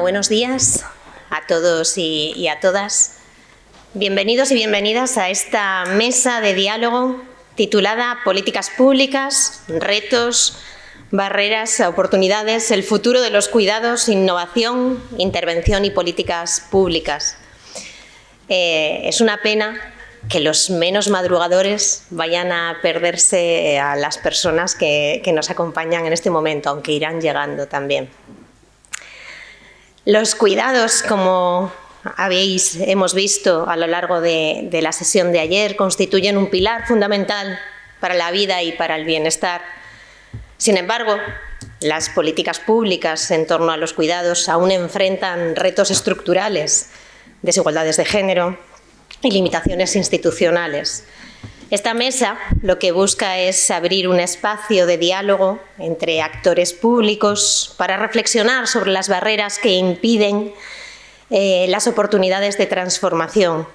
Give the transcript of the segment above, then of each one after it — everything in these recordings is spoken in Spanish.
buenos días a todos y a todas. Bienvenidos y bienvenidas a esta mesa de diálogo titulada Políticas públicas, retos, barreras, oportunidades, el futuro de los cuidados, innovación, intervención y políticas públicas. Es una pena que los menos madrugadores vayan a perderse a las personas que nos acompañan en este momento, aunque irán llegando también. Los cuidados, como hemos visto a lo largo de la sesión de ayer, constituyen un pilar fundamental para la vida y para el bienestar. Sin embargo, las políticas públicas en torno a los cuidados aún enfrentan retos estructurales, desigualdades de género y limitaciones institucionales. Esta mesa lo que busca es abrir un espacio de diálogo entre actores públicos para reflexionar sobre las barreras que impiden las oportunidades de transformación.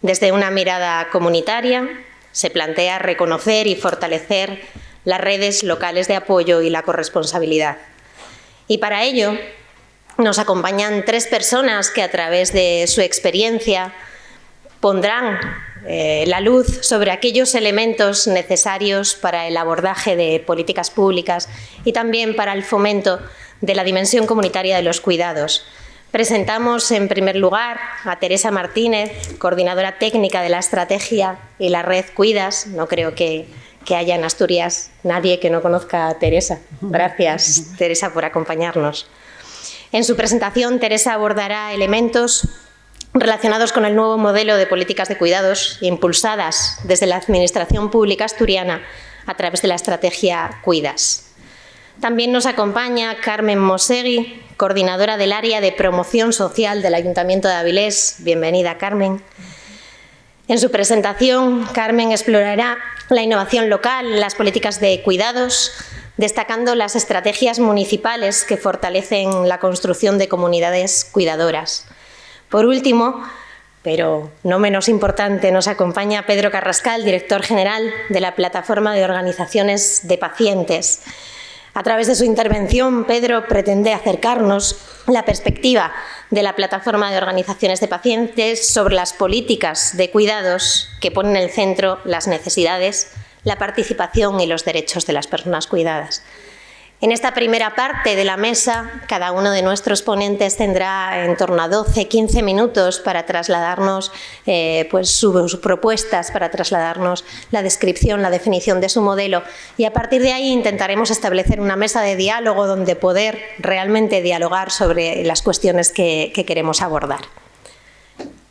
Desde una mirada comunitaria se plantea reconocer y fortalecer las redes locales de apoyo y la corresponsabilidad. Y para ello nos acompañan tres personas que a través de su experiencia pondrán la luz sobre aquellos elementos necesarios para el abordaje de políticas públicas y también para el fomento de la dimensión comunitaria de los cuidados. Presentamos en primer lugar a Teresa Martínez, coordinadora técnica de la estrategia y la red Cuidas. No creo que haya en Asturias nadie que no conozca a Teresa. Gracias, Teresa, por acompañarnos. En su presentación, Teresa abordará elementos relacionados con el nuevo modelo de políticas de cuidados impulsadas desde la Administración Pública asturiana a través de la estrategia Cuidas. También nos acompaña Carmen Mosegui, coordinadora del área de promoción social del Ayuntamiento de Avilés. Bienvenida, Carmen. En su presentación, Carmen explorará la innovación local en las políticas de cuidados, destacando las estrategias municipales que fortalecen la construcción de comunidades cuidadoras. Por último, pero no menos importante, nos acompaña Pedro Carrascal, director general de la Plataforma de Organizaciones de Pacientes. A través de su intervención, Pedro pretende acercarnos la perspectiva de la Plataforma de Organizaciones de Pacientes sobre las políticas de cuidados que ponen en el centro las necesidades, la participación y los derechos de las personas cuidadas. En esta primera parte de la mesa, cada uno de nuestros ponentes tendrá en torno a 12-15 minutos para trasladarnos sus propuestas, para trasladarnos la descripción, la definición de su modelo, y a partir de ahí intentaremos establecer una mesa de diálogo donde poder realmente dialogar sobre las cuestiones que queremos abordar.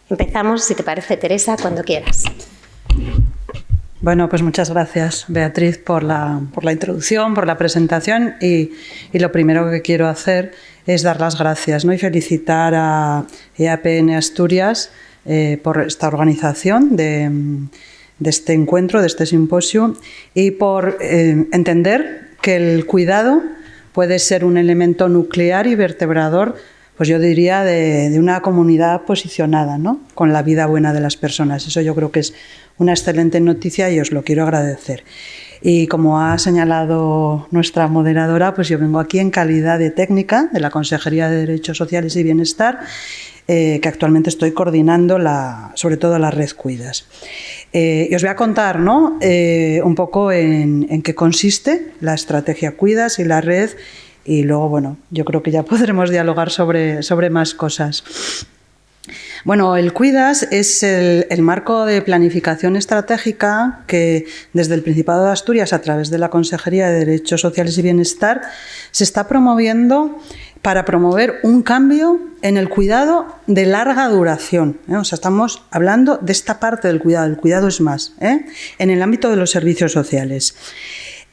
Empezamos, si te parece, Teresa, cuando quieras. Bueno, pues muchas gracias, Beatriz, por la introducción, por la presentación y lo primero que quiero hacer es dar las gracias, ¿no? Y felicitar a EAPN Asturias por esta organización de este encuentro, de este simposio y por entender que el cuidado puede ser un elemento nuclear y vertebrador, pues yo diría, de una comunidad posicionada, ¿no? Con la vida buena de las personas. Eso yo creo que es una excelente noticia y os lo quiero agradecer. Y como ha señalado nuestra moderadora, pues yo vengo aquí en calidad de técnica de la Consejería de Derechos Sociales y Bienestar, que actualmente estoy coordinando sobre todo la red Cuidas. Y os voy a contar, ¿no? Un poco en qué consiste la estrategia Cuidas y la red, y luego, bueno, yo creo que ya podremos dialogar sobre más cosas. Bueno, el Cuidas es el marco de planificación estratégica que desde el Principado de Asturias, a través de la Consejería de Derechos Sociales y Bienestar, se está promoviendo para promover un cambio en el cuidado de larga duración. O sea, estamos hablando de esta parte del cuidado. El cuidado es más, en el ámbito de los servicios sociales.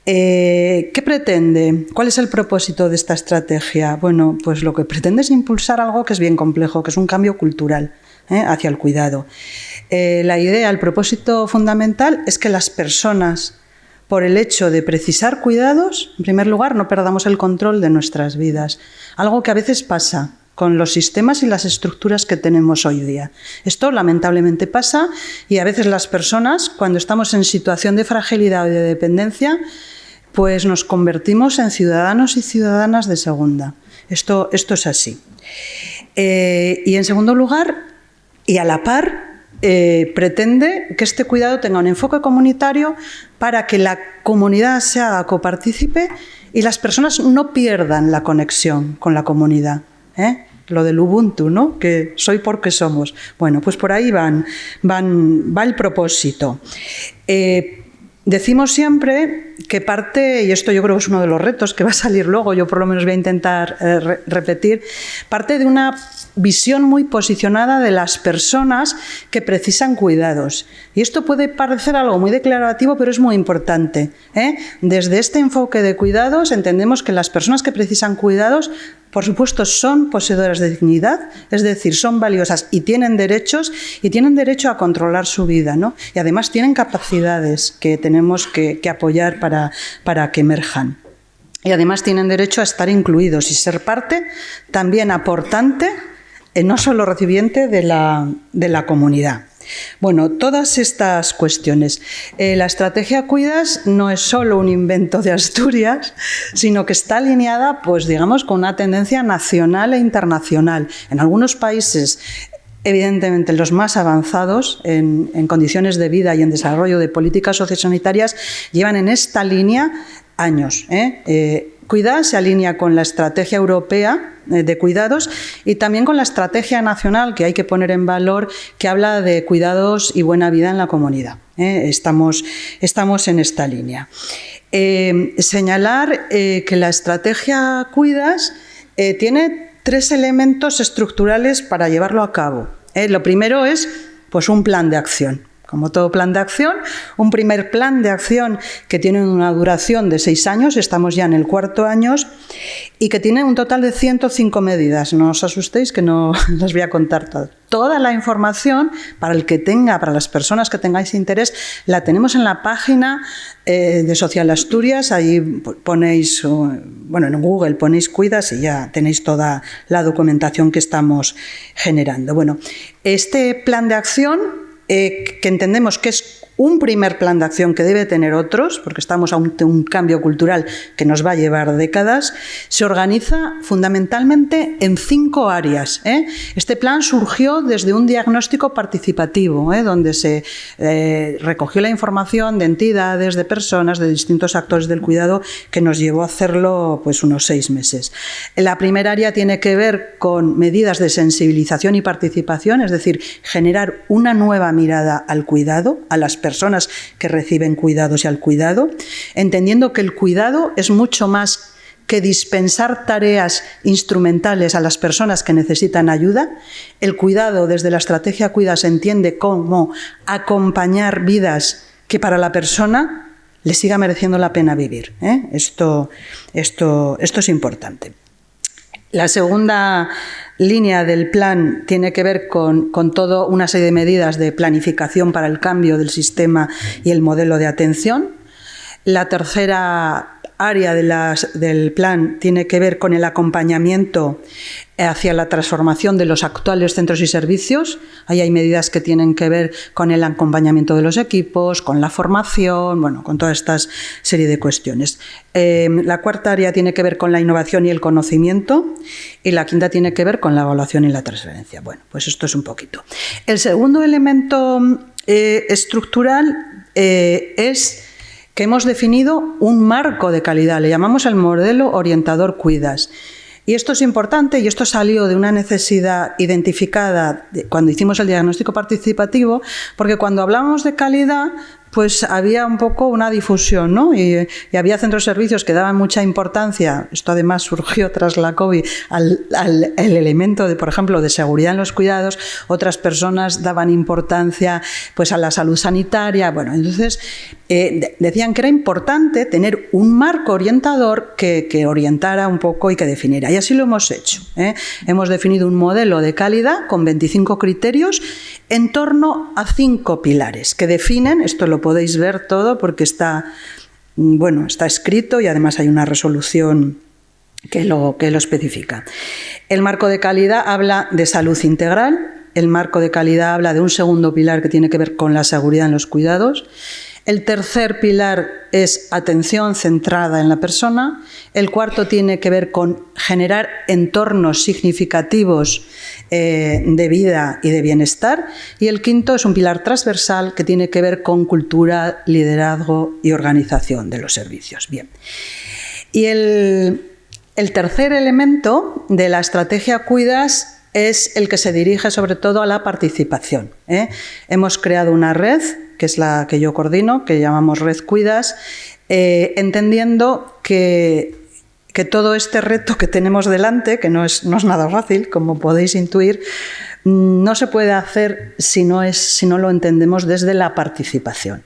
¿Qué pretende? ¿Cuál es el propósito de esta estrategia? Bueno, pues lo que pretende es impulsar algo que es bien complejo, que es un cambio cultural hacia el cuidado. La idea, el propósito fundamental es que las personas, por el hecho de precisar cuidados, en primer lugar, no perdamos el control de nuestras vidas. Algo que a veces pasa con los sistemas y las estructuras que tenemos hoy día. Esto lamentablemente pasa y a veces las personas, cuando estamos en situación de fragilidad o de dependencia, pues nos convertimos en ciudadanos y ciudadanas de segunda. Esto es así. Y en segundo lugar, y a la par, pretende que este cuidado tenga un enfoque comunitario para que la comunidad se haga copartícipe y las personas no pierdan la conexión con la comunidad. Lo del Ubuntu, ¿no? Que soy porque somos. Bueno, pues por ahí va el propósito. Decimos siempre que parte, y esto yo creo que es uno de los retos que va a salir luego, yo por lo menos voy a intentar repetir, parte de una visión muy posicionada de las personas que precisan cuidados. Y esto puede parecer algo muy declarativo, pero es muy importante. Desde este enfoque de cuidados entendemos que las personas que precisan cuidados, por supuesto, son poseedoras de dignidad, es decir, son valiosas y tienen derechos y tienen derecho a controlar su vida, ¿no? Y además tienen capacidades que tenemos que apoyar para que emerjan. Y además tienen derecho a estar incluidos y ser parte, también aportante, no solo recipiente de la comunidad. Bueno, todas estas cuestiones. La estrategia Cuidas no es solo un invento de Asturias, sino que está alineada, pues digamos, con una tendencia nacional e internacional. En algunos países, evidentemente los más avanzados en condiciones de vida y en desarrollo de políticas sociosanitarias, llevan en esta línea años. Cuidas se alinea con la estrategia europea de cuidados y también con la estrategia nacional que hay que poner en valor, que habla de cuidados y buena vida en la comunidad. Estamos en esta línea. Señalar que la estrategia Cuidas tiene 3 elementos estructurales para llevarlo a cabo. Lo primero es pues, un plan de acción. Como todo plan de acción, un primer plan de acción que tiene una duración de 6 años, estamos ya en el 4º año, y que tiene un total de 105 medidas. No os asustéis que no las voy a contar todas. Toda la información, para las personas que tengáis interés, la tenemos en la página de Social Asturias. Ahí ponéis, en Google ponéis Cuidas y ya tenéis toda la documentación que estamos generando. Bueno, este plan de acción, que entendemos que es un primer plan de acción que debe tener otros, porque estamos ante un cambio cultural que nos va a llevar décadas, se organiza fundamentalmente en 5 áreas. Este plan surgió desde un diagnóstico participativo, donde se recogió la información de entidades, de personas, de distintos actores del cuidado, que nos llevó a hacerlo pues, unos 6 meses. La primera área tiene que ver con medidas de sensibilización y participación, es decir, generar una nueva mirada al cuidado, a las personas que reciben cuidados y al cuidado, entendiendo que el cuidado es mucho más que dispensar tareas instrumentales a las personas que necesitan ayuda. El cuidado, desde la estrategia Cuida, se entiende como acompañar vidas que para la persona le siga mereciendo la pena vivir. Esto es importante. La segunda línea del plan tiene que ver con toda una serie de medidas de planificación para el cambio del sistema y el modelo de atención. La tercera área del plan tiene que ver con el acompañamiento hacia la transformación de los actuales centros y servicios. Ahí hay medidas que tienen que ver con el acompañamiento de los equipos, con la formación, con toda esta serie de cuestiones. La cuarta área tiene que ver con la innovación y el conocimiento, y la quinta tiene que ver con la evaluación y la transferencia. Bueno, pues esto es un poquito. El segundo elemento estructural es que hemos definido un marco de calidad, le llamamos el modelo orientador Cuidas. Y esto es importante, y esto salió de una necesidad identificada cuando hicimos el diagnóstico participativo, porque cuando hablábamos de calidad, pues había un poco una difusión, ¿no? Y había centros de servicios que daban mucha importancia, esto además surgió tras la COVID, al elemento de, por ejemplo, de seguridad en los cuidados. Otras personas daban importancia pues a la salud sanitaria. Bueno, entonces decían que era importante tener un marco orientador que orientara un poco y que definiera. Y así lo hemos hecho. Hemos definido un modelo de calidad con 25 criterios en torno a 5 pilares que definen, esto lo podéis ver todo porque está escrito y además hay una resolución que lo especifica. El marco de calidad habla de salud integral, el marco de calidad habla de un segundo pilar que tiene que ver con la seguridad en los cuidados, El tercer pilar es atención centrada en la persona. El cuarto tiene que ver con generar entornos significativos de vida y de bienestar. Y el quinto es un pilar transversal que tiene que ver con cultura, liderazgo y organización de los servicios. Bien. Y el tercer elemento de la estrategia Cuidas es el que se dirige sobre todo a la participación. Hemos creado una red, que es la que yo coordino, que llamamos Red Cuidas, entendiendo que todo este reto que tenemos delante, que no es nada fácil, como podéis intuir, no se puede hacer si no lo entendemos desde la participación.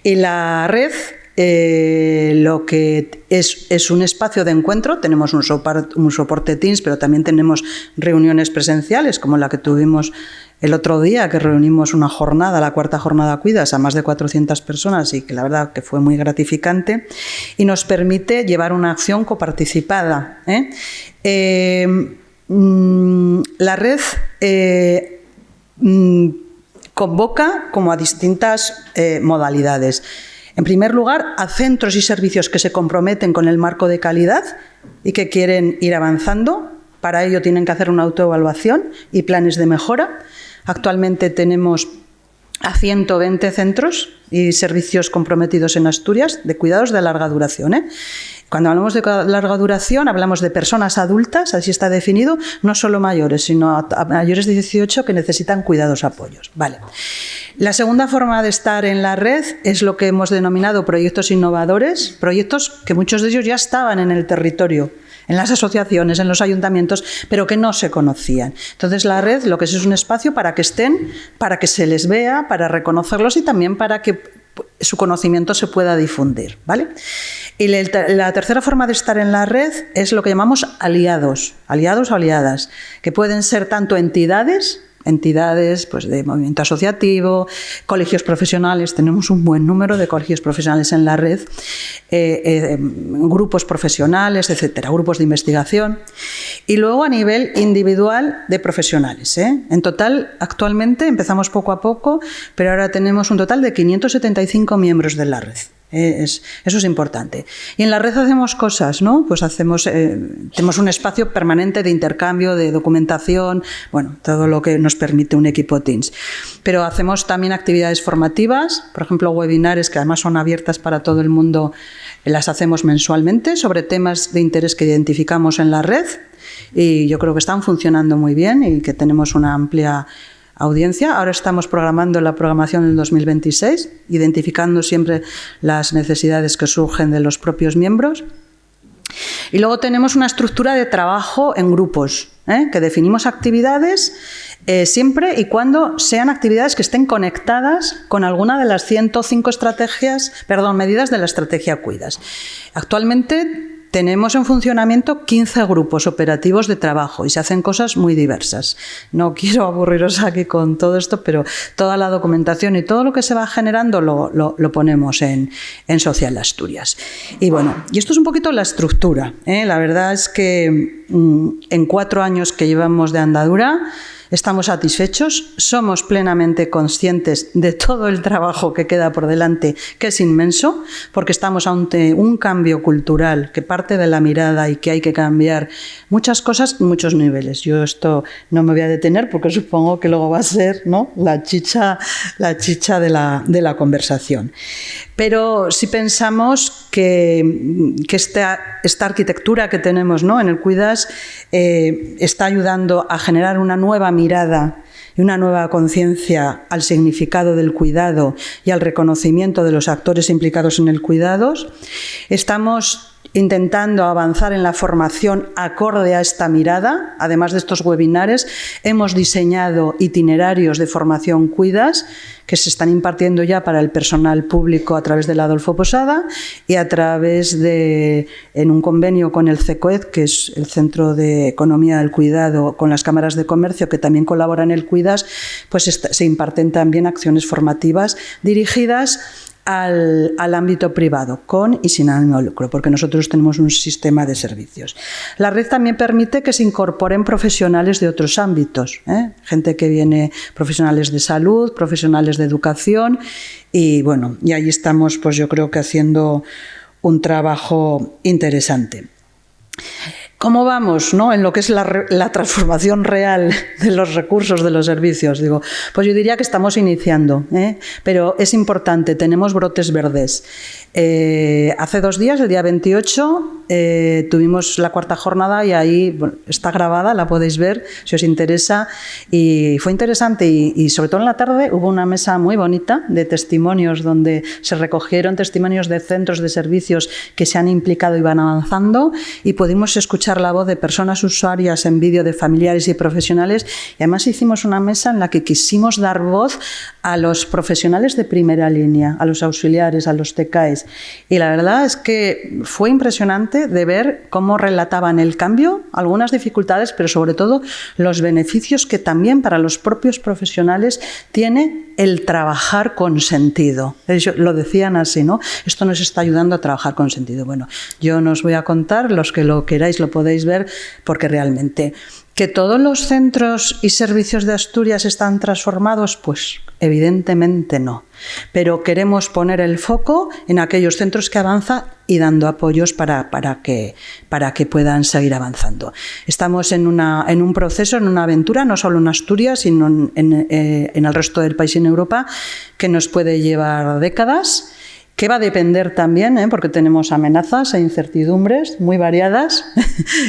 Y la red lo que es un espacio de encuentro. Tenemos un soporte Teams, pero también tenemos reuniones presenciales, como la que tuvimos el otro día, que reunimos una jornada, la cuarta jornada Cuidas, a más de 400 personas, y que la verdad que fue muy gratificante, y nos permite llevar una acción coparticipada. La red convoca como a distintas modalidades. En primer lugar, a centros y servicios que se comprometen con el marco de calidad y que quieren ir avanzando. Para ello tienen que hacer una autoevaluación y planes de mejora. Actualmente tenemos a 120 centros y servicios comprometidos en Asturias de cuidados de larga duración. Cuando hablamos de larga duración, hablamos de personas adultas, así está definido, no solo mayores, sino a mayores de 18 que necesitan cuidados apoyos. Vale. La segunda forma de estar en la red es lo que hemos denominado proyectos innovadores, proyectos que muchos de ellos ya estaban en el territorio, en las asociaciones, en los ayuntamientos, pero que no se conocían. Entonces la red lo que es un espacio para que estén, para que se les vea, para reconocerlos y también para que su conocimiento se pueda difundir, ¿vale? Y la tercera forma de estar en la red es lo que llamamos aliados o aliadas, que pueden ser tanto entidades pues, de movimiento asociativo, colegios profesionales, tenemos un buen número de colegios profesionales en la red, grupos profesionales, etcétera, grupos de investigación, y luego a nivel individual de profesionales. En total, actualmente empezamos poco a poco, pero ahora tenemos un total de 575 miembros de la red. Eso es importante. Y en la red hacemos cosas, ¿no? Pues tenemos un espacio permanente de intercambio, de documentación, bueno, todo lo que nos permite un equipo Teams. Pero hacemos también actividades formativas, por ejemplo, webinares que además son abiertas para todo el mundo, las hacemos mensualmente sobre temas de interés que identificamos en la red y yo creo que están funcionando muy bien y que tenemos una amplia audiencia. Ahora estamos programando la programación del 2026, identificando siempre las necesidades que surgen de los propios miembros. Y luego tenemos una estructura de trabajo en grupos, que definimos actividades siempre y cuando sean actividades que estén conectadas con alguna de las 105 medidas de la estrategia Cuidas. Actualmente tenemos en funcionamiento 15 grupos operativos de trabajo y se hacen cosas muy diversas. No quiero aburriros aquí con todo esto, pero toda la documentación y todo lo que se va generando lo ponemos en Social Asturias. Y bueno, y esto es un poquito la estructura. La verdad es que en 4 años que llevamos de andadura, estamos satisfechos, somos plenamente conscientes de todo el trabajo que queda por delante, que es inmenso, porque estamos ante un cambio cultural que parte de la mirada y que hay que cambiar muchas cosas en muchos niveles. Yo esto no me voy a detener porque supongo que luego va a ser, ¿no?, la chicha de la conversación. Pero si pensamos que esta arquitectura que tenemos, ¿no?, en el Cuidas está ayudando a generar una nueva mirada y una nueva conciencia al significado del cuidado y al reconocimiento de los actores implicados en el cuidado, estamos intentando avanzar en la formación acorde a esta mirada. Además de estos webinares, hemos diseñado itinerarios de formación Cuidas que se están impartiendo ya para el personal público a través del Adolfo Posada y a través en un convenio con el CECOED, que es el Centro de Economía del Cuidado, con las cámaras de comercio que también colaboran en el Cuidas, pues se imparten también acciones formativas dirigidas al ámbito privado, con y sin ánimo de lucro, porque nosotros tenemos un sistema de servicios. La red también permite que se incorporen profesionales de otros ámbitos, gente que viene, profesionales de salud, profesionales de educación, y bueno, y ahí estamos, pues yo creo que haciendo un trabajo interesante. ¿Cómo vamos, ¿no?, en lo que es la transformación real de los recursos, de los servicios? Digo, pues yo diría que estamos iniciando, pero es importante, tenemos brotes verdes. Hace 2 días, el día 28, tuvimos la 4ª jornada y ahí está grabada, la podéis ver si os interesa, y fue interesante y sobre todo en la tarde hubo una mesa muy bonita de testimonios donde se recogieron testimonios de centros de servicios que se han implicado y van avanzando, y pudimos escuchar la voz de personas usuarias en vídeo, de familiares y profesionales, y además hicimos una mesa en la que quisimos dar voz a los profesionales de primera línea, a los auxiliares, a los TKs. Y la verdad es que fue impresionante de ver cómo relataban el cambio, algunas dificultades, pero sobre todo los beneficios que también para los propios profesionales tiene el trabajar con sentido. Ellos lo decían así, ¿no? Esto nos está ayudando a trabajar con sentido. Bueno, yo no os voy a contar, los que lo queráis lo podéis ver, porque realmente ¿que todos los centros y servicios de Asturias están transformados? Pues evidentemente no. Pero queremos poner el foco en aquellos centros que avanzan y dando apoyos para que puedan seguir avanzando. Estamos en un proceso, en una aventura, no solo en Asturias, sino en el resto del país y en Europa, que nos puede llevar décadas, que va a depender también, porque tenemos amenazas e incertidumbres muy variadas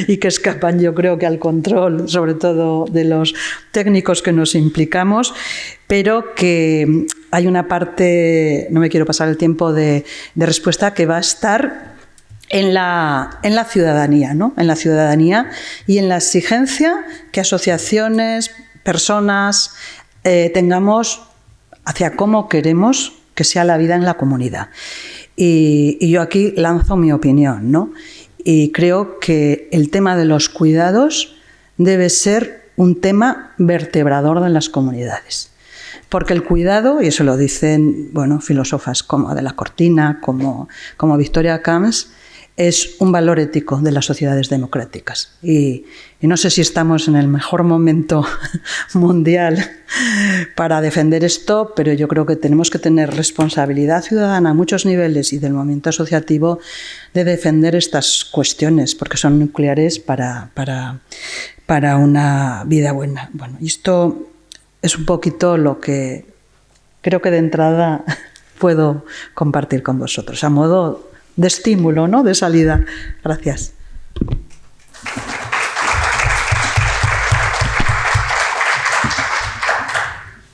y que escapan, yo creo, que al control, sobre todo de los técnicos que nos implicamos, pero que hay una parte, no me quiero pasar el tiempo de respuesta, que va a estar en la ciudadanía, ¿no? En la ciudadanía y en la exigencia que asociaciones, personas tengamos hacia cómo queremos que sea la vida en la comunidad. Y yo aquí lanzo mi opinión, ¿no? Y creo que el tema de los cuidados debe ser un tema vertebrador de las comunidades. Porque el cuidado, y eso lo dicen, bueno, filósofas como Adela Cortina, como Victoria Camps, es un valor ético de las sociedades democráticas. Y no sé si estamos en el mejor momento mundial para defender esto, pero yo creo que tenemos que tener responsabilidad ciudadana a muchos niveles y del movimiento asociativo de defender estas cuestiones, porque son nucleares para una vida buena. Bueno, y esto es un poquito lo que creo que de entrada puedo compartir con vosotros, a modo de estímulo, ¿no?, de salida. Gracias.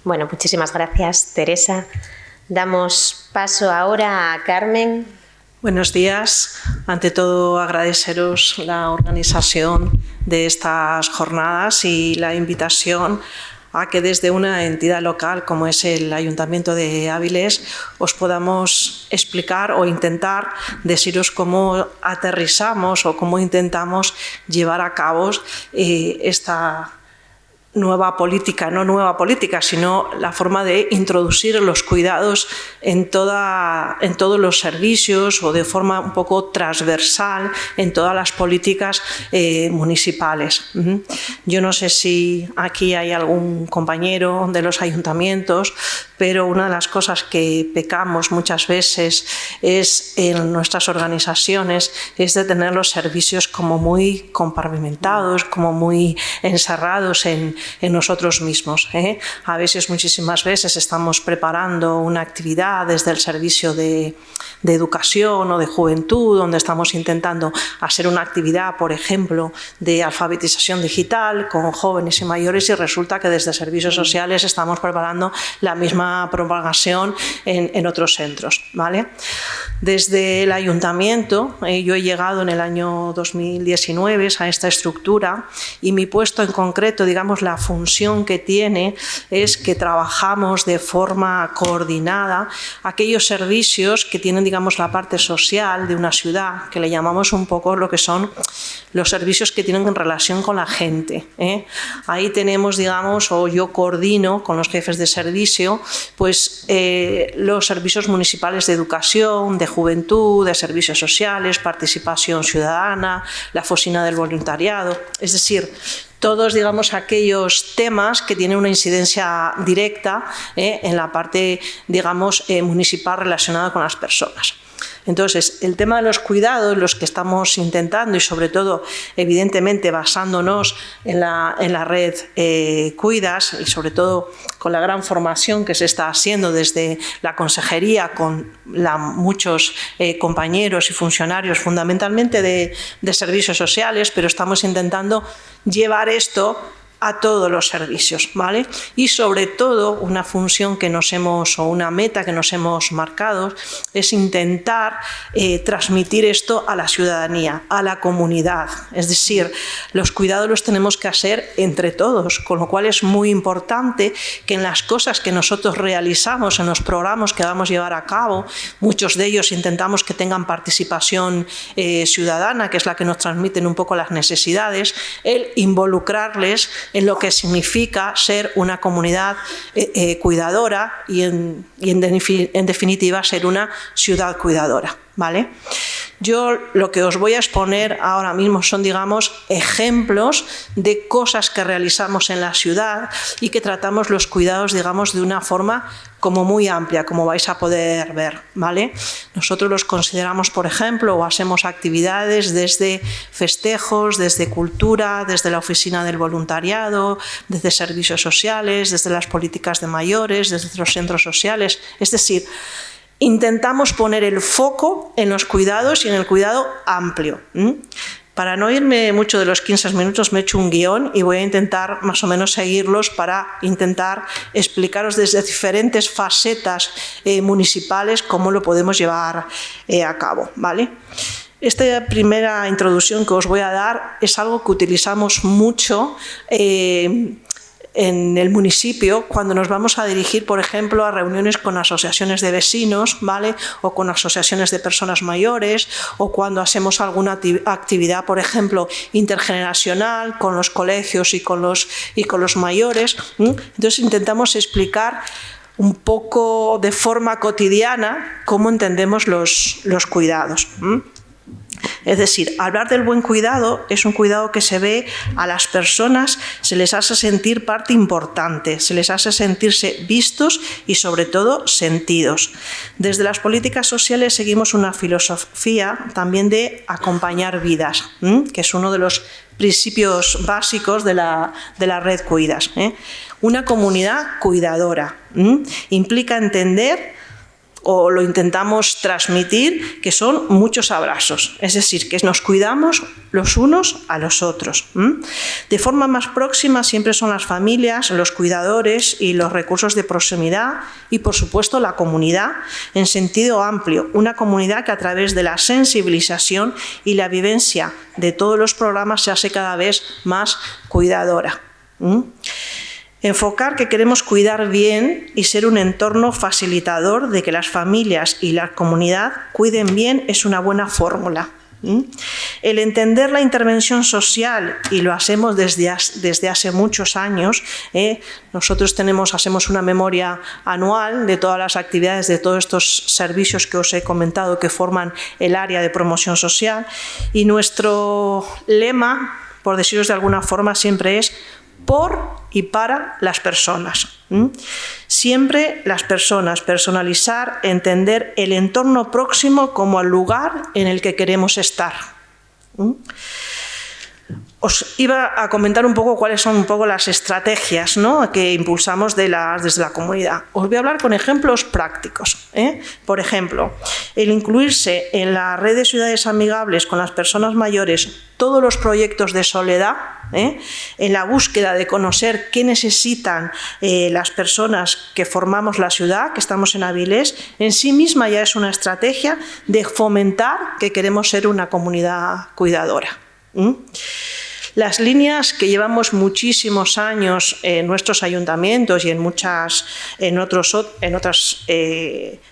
Bueno, muchísimas gracias, Teresa. Damos paso ahora a Carmen. Buenos días. Ante todo, agradeceros la organización de estas jornadas y la invitación a que desde una entidad local como es el Ayuntamiento de Áviles os podamos explicar o intentar deciros cómo aterrizamos o cómo intentamos llevar a cabo esta nueva política, no nueva política, sino la forma de introducir los cuidados en todos los servicios o de forma un poco transversal en todas las políticas municipales. Yo no sé si aquí hay algún compañero de los ayuntamientos, pero una de las cosas que pecamos muchas veces es en nuestras organizaciones es de tener los servicios como muy compartimentados, como muy encerrados en nosotros mismos. A veces, muchísimas veces, estamos preparando una actividad desde el servicio de educación o de juventud, donde estamos intentando hacer una actividad, por ejemplo, de alfabetización digital con jóvenes y mayores, y resulta que desde servicios sociales estamos preparando la misma propagación en otros centros, ¿vale? Desde el ayuntamiento, yo he llegado en el año 2019 a esta estructura y mi puesto en concreto, digamos, la función que tiene es que trabajamos de forma coordinada aquellos servicios que tienen, digamos, la parte social de una ciudad, que le llamamos un poco lo que son los servicios que tienen en relación con la gente, ¿eh? Ahí tenemos, digamos, o yo coordino con los jefes de servicio, pues los servicios municipales de educación, de juventud, de servicios sociales, participación ciudadana, la oficina del voluntariado, es decir, todos, digamos, aquellos temas que tienen una incidencia directa en la parte, digamos, municipal relacionada con las personas. Entonces, el tema de los cuidados, los que estamos intentando y sobre todo, evidentemente, basándonos en la red Cuidas y sobre todo con la gran formación que se está haciendo desde la consejería con muchos compañeros y funcionarios fundamentalmente de servicios sociales, pero estamos intentando llevar esto a todos los servicios, ¿vale? Y sobre todo una función que o una meta que nos hemos marcado es intentar transmitir esto a la ciudadanía, a la comunidad. Es decir, los cuidados los tenemos que hacer entre todos, con lo cual es muy importante que en las cosas que nosotros realizamos, en los programas que vamos a llevar a cabo, muchos de ellos intentamos que tengan participación ciudadana, que es la que nos transmiten un poco las necesidades, el involucrarles en lo que significa ser una comunidad cuidadora y en definitiva ser una ciudad cuidadora, ¿vale? Yo lo que os voy a exponer ahora mismo son, digamos, ejemplos de cosas que realizamos en la ciudad y que tratamos los cuidados, digamos, de una forma como muy amplia, como vais a poder ver, ¿vale? Nosotros los consideramos, por ejemplo, o hacemos actividades desde festejos, desde cultura, desde la oficina del voluntariado, desde servicios sociales, desde las políticas de mayores, desde los centros sociales, es decir, intentamos poner el foco en los cuidados y en el cuidado amplio. Para no irme mucho de los 15 minutos me he hecho un guión y voy a intentar más o menos seguirlos para intentar explicaros desde diferentes facetas municipales cómo lo podemos llevar a cabo, ¿vale? Esta primera introducción que os voy a dar es algo que utilizamos mucho en el municipio cuando nos vamos a dirigir, por ejemplo, a reuniones con asociaciones de vecinos, ¿vale? O con asociaciones de personas mayores, o cuando hacemos alguna actividad, por ejemplo, intergeneracional con los colegios y con los mayores. Entonces intentamos explicar un poco de forma cotidiana cómo entendemos los cuidados. Es decir, hablar del buen cuidado es un cuidado que se ve a las personas, se les hace sentir parte importante, se les hace sentirse vistos y sobre todo sentidos. Desde las políticas sociales seguimos una filosofía también de acompañar vidas, que es uno de los principios básicos de la red Cuidas. Una comunidad cuidadora implica entender, o lo intentamos transmitir, que son muchos abrazos, es decir, que nos cuidamos los unos a los otros. De forma más próxima siempre son las familias, los cuidadores y los recursos de proximidad y, por supuesto, la comunidad en sentido amplio, una comunidad que a través de la sensibilización y la vivencia de todos los programas se hace cada vez más cuidadora. Enfocar que queremos cuidar bien y ser un entorno facilitador de que las familias y la comunidad cuiden bien es una buena fórmula. El entender la intervención social, y lo hacemos desde hace muchos años, nosotros hacemos una memoria anual de todas las actividades de todos estos servicios que os he comentado que forman el área de promoción social, y nuestro lema, por deciros de alguna forma, siempre es por y para las personas. Siempre las personas, personalizar, entender el entorno próximo como el lugar en el que queremos estar. Os iba a comentar un poco cuáles son un poco las estrategias, ¿no?, que impulsamos desde la comunidad. Os voy a hablar con ejemplos prácticos. Por ejemplo, el incluirse en la red de ciudades amigables con las personas mayores todos los proyectos de soledad, en la búsqueda de conocer qué necesitan las personas que formamos la ciudad, que estamos en Avilés, en sí misma ya es una estrategia de fomentar que queremos ser una comunidad cuidadora. Las líneas que llevamos muchísimos años en nuestros ayuntamientos y en otras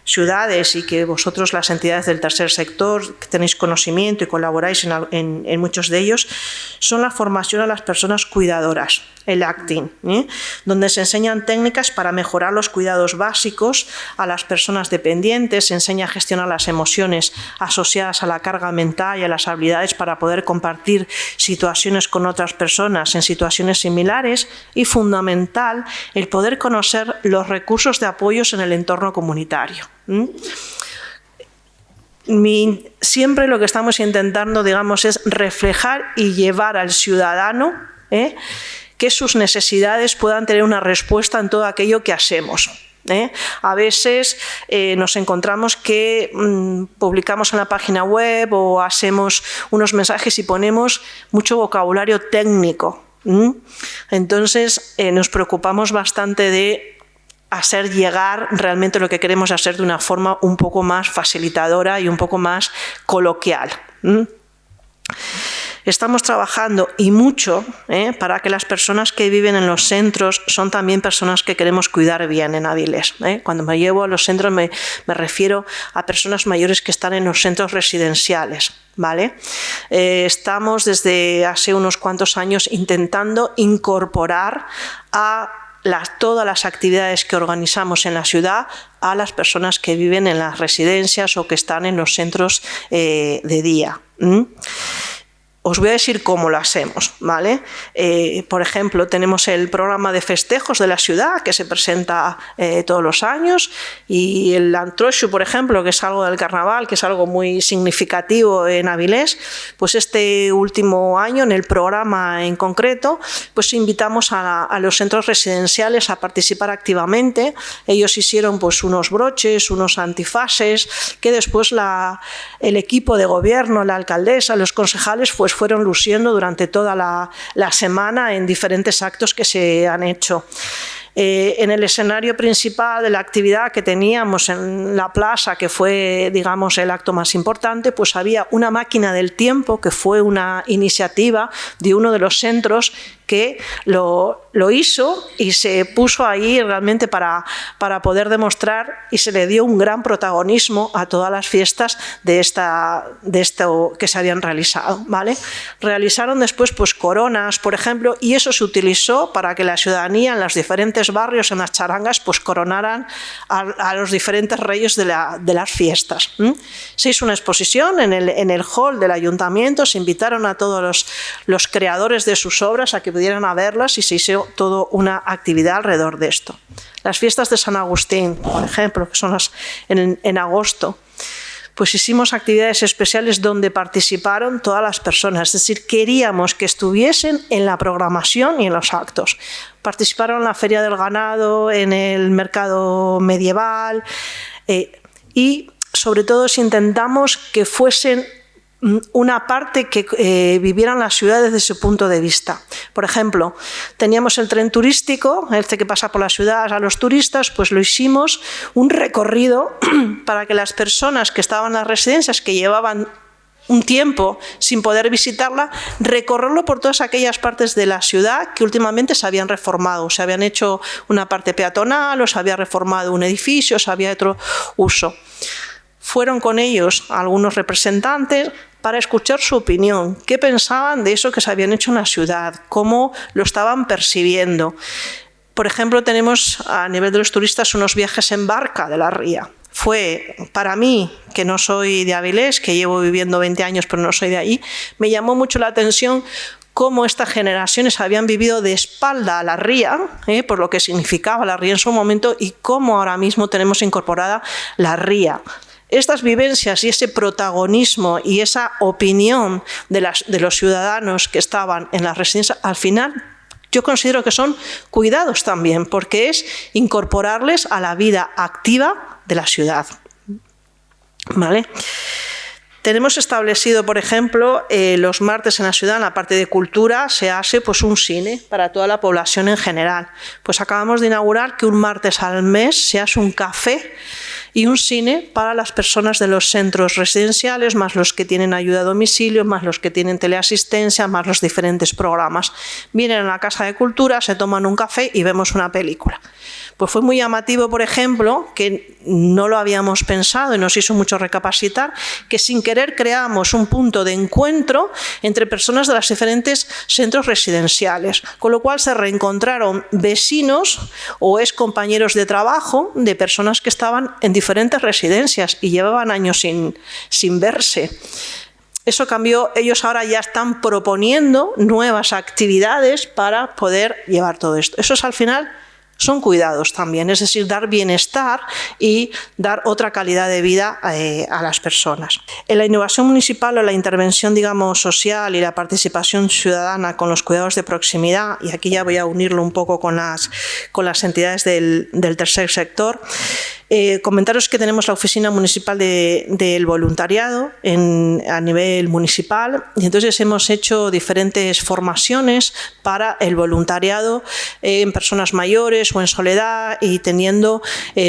ciudades, y que vosotros, las entidades del tercer sector, que tenéis conocimiento y colaboráis en muchos de ellos, son la formación a las personas cuidadoras, el acting, donde se enseñan técnicas para mejorar los cuidados básicos a las personas dependientes, se enseña a gestionar las emociones asociadas a la carga mental y a las habilidades para poder compartir situaciones con otras personas en situaciones similares, y fundamental, el poder conocer los recursos de apoyos en el entorno comunitario. Siempre lo que estamos intentando, digamos, es reflejar y llevar al ciudadano que sus necesidades puedan tener una respuesta en todo aquello que hacemos. A veces nos encontramos que publicamos en la página web o hacemos unos mensajes y ponemos mucho vocabulario técnico. Entonces nos preocupamos bastante de hacer llegar realmente lo que queremos hacer de una forma un poco más facilitadora y un poco más coloquial. Estamos trabajando y mucho para que las personas que viven en los centros son también personas que queremos cuidar bien en Avilés. Cuando me llevo a los centros me refiero a personas mayores que están en los centros residenciales. ¿Vale? Estamos desde hace unos cuantos años intentando incorporar a todas las actividades que organizamos en la ciudad a las personas que viven en las residencias o que están en los centros de día. Os voy a decir cómo lo hacemos, ¿vale? Por ejemplo, tenemos el programa de festejos de la ciudad que se presenta todos los años, y el Antroxo, por ejemplo, que es algo del carnaval, que es algo muy significativo en Avilés, pues este último año, en el programa en concreto, pues invitamos a los centros residenciales a participar activamente. Ellos hicieron pues unos broches, unos antifaces, que después el equipo de gobierno, la alcaldesa, los concejales, pues fueron luciendo durante toda la semana en diferentes actos que se han hecho. En el escenario principal de la actividad que teníamos en la plaza, que fue, digamos, el acto más importante, pues había una máquina del tiempo, que fue una iniciativa de uno de los centros que lo hizo y se puso ahí realmente para poder demostrar, y se le dio un gran protagonismo a todas las fiestas de esto que se habían realizado, ¿vale? Realizaron después pues coronas, por ejemplo, y eso se utilizó para que la ciudadanía en los diferentes barrios, en las charangas, pues coronaran a los diferentes reyes de las fiestas. Se hizo una exposición en el hall del ayuntamiento, se invitaron a todos los creadores de sus obras a que pudieran a verlas, y se hizo toda una actividad alrededor de esto. Las fiestas de San Agustín, por ejemplo, que son en agosto, pues hicimos actividades especiales donde participaron todas las personas, es decir, queríamos que estuviesen en la programación y en los actos. Participaron en la Feria del Ganado, en el mercado medieval, y sobre todo intentamos que fuesen una parte que vivieran las ciudades desde ese punto de vista. Por ejemplo, teníamos el tren turístico, este que pasa por la ciudad a los turistas, pues lo hicimos un recorrido para que las personas que estaban en las residencias, que llevaban un tiempo sin poder visitarla, recorrerlo por todas aquellas partes de la ciudad que últimamente se habían reformado, se habían hecho una parte peatonal, o se había reformado un edificio, o se había otro uso. Fueron con ellos algunos representantes para escuchar su opinión, qué pensaban de eso que se habían hecho en la ciudad, cómo lo estaban percibiendo. Por ejemplo, tenemos a nivel de los turistas unos viajes en barca de la ría. Fue, para mí, que no soy de Avilés, que llevo viviendo 20 años pero no soy de ahí, me llamó mucho la atención cómo estas generaciones habían vivido de espalda a la ría, por lo que significaba la ría en su momento, y cómo ahora mismo tenemos incorporada la ría. Estas vivencias y ese protagonismo y esa opinión de los ciudadanos que estaban en las residencias, al final yo considero que son cuidados también, porque es incorporarles a la vida activa de la ciudad. ¿Vale? Tenemos establecido, por ejemplo, los martes en la ciudad, en la parte de cultura, se hace pues un cine para toda la población en general. Pues acabamos de inaugurar que un martes al mes se hace un café y un cine para las personas de los centros residenciales, más los que tienen ayuda a domicilio, más los que tienen teleasistencia, más los diferentes programas. Vienen a la Casa de Cultura, se toman un café y vemos una película. Pues fue muy llamativo, por ejemplo, que no lo habíamos pensado y nos hizo mucho recapacitar, que sin querer creamos un punto de encuentro entre personas de los diferentes centros residenciales, con lo cual se reencontraron vecinos o ex compañeros de trabajo de personas que estaban en diferentes residencias y llevaban años sin verse. Eso cambió, ellos ahora ya están proponiendo nuevas actividades para poder llevar todo esto. Eso es al final... son cuidados también, es decir, dar bienestar y dar otra calidad de vida a las personas. En la innovación municipal o la intervención, digamos, social y la participación ciudadana con los cuidados de proximidad, y aquí ya voy a unirlo un poco con las entidades del tercer sector, comentaros que tenemos la Oficina Municipal del Voluntariado a nivel municipal, y entonces hemos hecho diferentes formaciones para el voluntariado en personas mayores o en soledad, y teniendo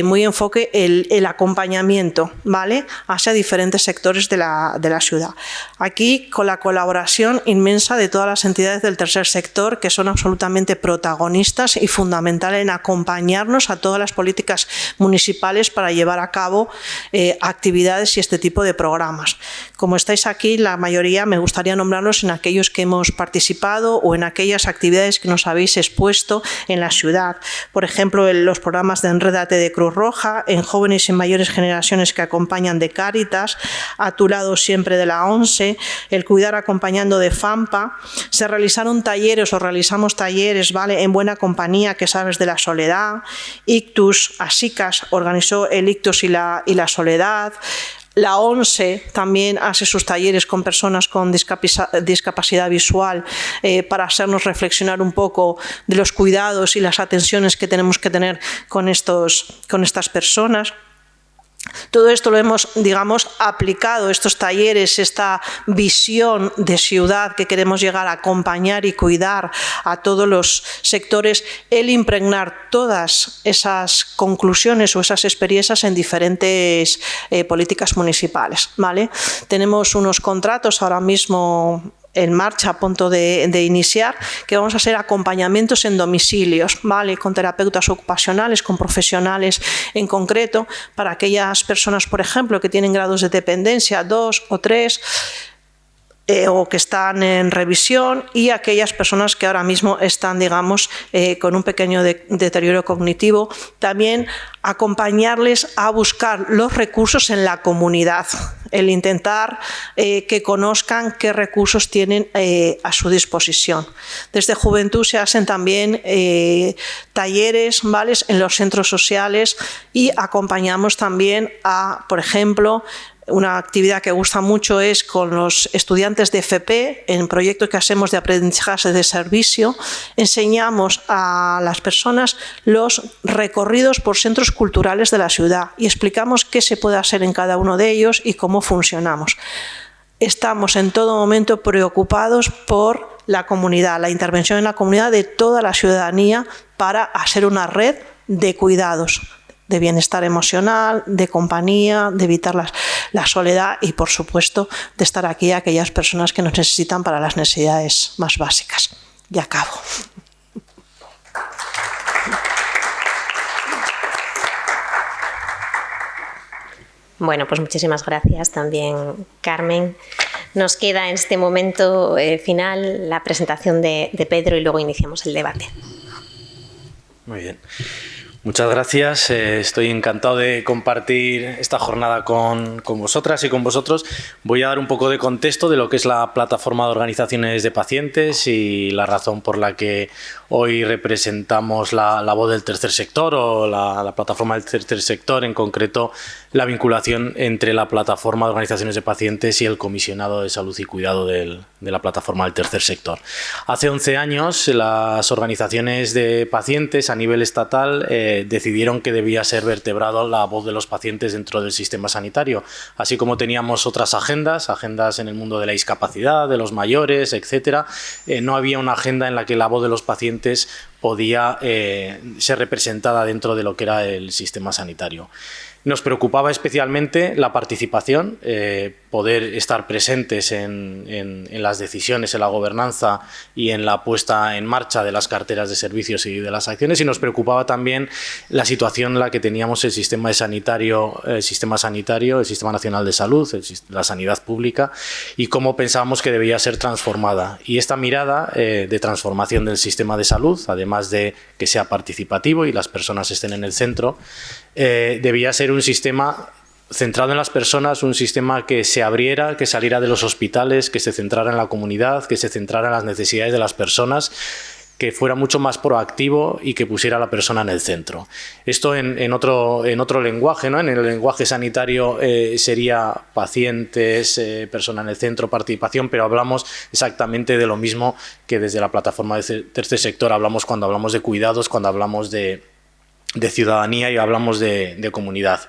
muy enfoque el acompañamiento, ¿vale?, hacia diferentes sectores de la ciudad. Aquí con la colaboración inmensa de todas las entidades del tercer sector, que son absolutamente protagonistas y fundamentales en acompañarnos a todas las políticas municipales para llevar a cabo actividades y este tipo de programas. Como estáis aquí, la mayoría me gustaría nombrarlos en aquellos que hemos participado o en aquellas actividades que nos habéis expuesto en la ciudad. Por ejemplo, en los programas de Enrédate de Cruz Roja, en jóvenes y mayores generaciones que acompañan de Cáritas, A tu lado siempre de la ONCE, el Cuidar acompañando de FAMPA. Se realizaron talleres o realizamos talleres, ¿vale?, en Buena Compañía, que sabes de la soledad. Ictus, Asicas organizó el Ictus y la soledad. La ONCE también hace sus talleres con personas con discapacidad visual para hacernos reflexionar un poco de los cuidados y las atenciones que tenemos que tener con estas personas. Todo esto lo hemos, digamos, aplicado, estos talleres, esta visión de ciudad que queremos llegar a acompañar y cuidar a todos los sectores, el impregnar todas esas conclusiones o esas experiencias en diferentes políticas municipales, ¿vale? Tenemos unos contratos ahora mismo en marcha, a punto de iniciar, que vamos a hacer acompañamientos en domicilios, ¿vale?, con terapeutas ocupacionales, con profesionales en concreto, para aquellas personas, por ejemplo, que tienen grados de dependencia 2 o 3, o que están en revisión, y aquellas personas que ahora mismo están, digamos, con un pequeño deterioro cognitivo, también acompañarles a buscar los recursos en la comunidad, el intentar que conozcan qué recursos tienen a su disposición. Desde Juventud se hacen también talleres, ¿vale?, en los centros sociales, y acompañamos también a, por ejemplo, una actividad que gusta mucho es con los estudiantes de FP, en proyectos que hacemos de aprendizaje de servicio, enseñamos a las personas los recorridos por centros culturales de la ciudad y explicamos qué se puede hacer en cada uno de ellos y cómo funcionamos. Estamos en todo momento preocupados por la comunidad, la intervención en la comunidad de toda la ciudadanía para hacer una red de cuidados, de bienestar emocional, de compañía, de evitar la soledad y, por supuesto, de estar aquí a aquellas personas que nos necesitan para las necesidades más básicas. Y acabo. Bueno, pues muchísimas gracias también, Carmen. Nos queda en este momento final la presentación de Pedro y luego iniciamos el debate. Muy bien. Muchas gracias. Estoy encantado de compartir esta jornada con vosotras y con vosotros. Voy a dar un poco de contexto de lo que es la plataforma de organizaciones de pacientes y la razón por la que hoy representamos la voz del tercer sector o la plataforma del tercer sector, en concreto la vinculación entre la plataforma de organizaciones de pacientes y el comisionado de salud y cuidado de la plataforma del tercer sector. Hace 11 años las organizaciones de pacientes a nivel estatal decidieron que debía ser vertebrado la voz de los pacientes dentro del sistema sanitario, así como teníamos otras agendas en el mundo de la discapacidad, de los mayores, etcétera. No había una agenda en la que la voz de los pacientes podía ser representada dentro de lo que era el sistema sanitario. Nos preocupaba especialmente la participación, poder estar presentes en las decisiones, en la gobernanza y en la puesta en marcha de las carteras de servicios y de las acciones, y nos preocupaba también la situación en la que teníamos el sistema sanitario, el Sistema Nacional de Salud, la sanidad pública, y cómo pensábamos que debía ser transformada. Y esta mirada de transformación del sistema de salud, además de que sea participativo y las personas estén en el centro, debía ser un sistema centrado en las personas, un sistema que se abriera, que saliera de los hospitales, que se centrara en la comunidad, que se centrara en las necesidades de las personas, que fuera mucho más proactivo y que pusiera a la persona en el centro. Esto en otro lenguaje, ¿no? En el lenguaje sanitario sería pacientes, persona en el centro, participación, pero hablamos exactamente de lo mismo que desde la plataforma de tercer sector hablamos cuando hablamos de cuidados, cuando hablamos de ciudadanía y hablamos de comunidad.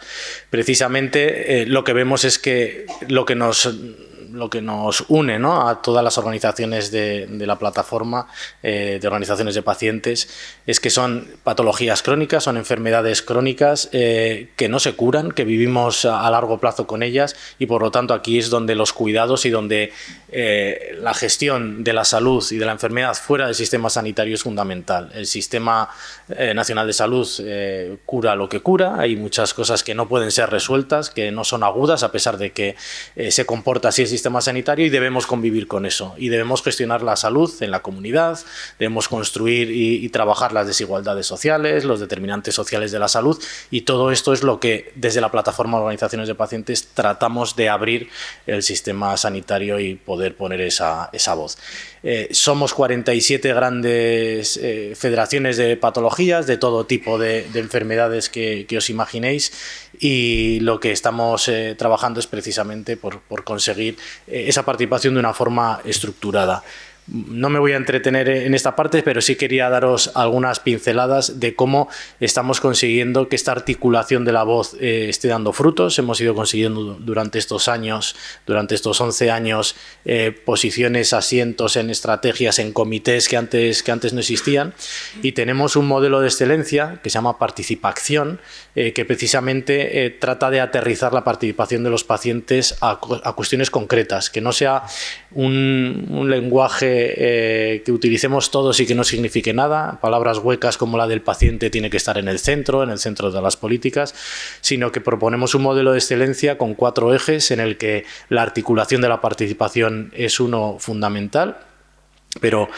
Precisamente lo que vemos es que lo que nos une, ¿no?, a todas las organizaciones de la plataforma, de organizaciones de pacientes, es que son patologías crónicas, son enfermedades crónicas que no se curan, que vivimos a largo plazo con ellas, y por lo tanto aquí es donde los cuidados y donde la gestión de la salud y de la enfermedad fuera del sistema sanitario es fundamental. El Sistema Nacional de Salud cura lo que cura, hay muchas cosas que no pueden ser resueltas, que no son agudas, a pesar de que se comporta así el sistema sanitario, y debemos convivir con eso, y debemos gestionar la salud en la comunidad, debemos construir y trabajar las desigualdades sociales, los determinantes sociales de la salud, y todo esto es lo que desde la plataforma de organizaciones de pacientes tratamos de abrir el sistema sanitario y poder poner esa voz. Somos 47 grandes federaciones de patologías, de todo tipo de enfermedades que os imaginéis, y lo que estamos trabajando es precisamente por conseguir esa participación de una forma estructurada. No me voy a entretener en esta parte, pero sí quería daros algunas pinceladas de cómo estamos consiguiendo que esta articulación de la voz esté dando frutos. Hemos ido consiguiendo durante estos años, durante estos 11 años, posiciones, asientos en estrategias, en comités que antes no existían, y tenemos un modelo de excelencia que se llama Participación, que precisamente trata de aterrizar la participación de los pacientes a cuestiones concretas, que no sea un lenguaje que utilicemos todos y que no signifique nada, palabras huecas como la del paciente tiene que estar en el centro de las políticas, sino que proponemos un modelo de excelencia con 4 ejes en el que la articulación de la participación es uno fundamental. Pero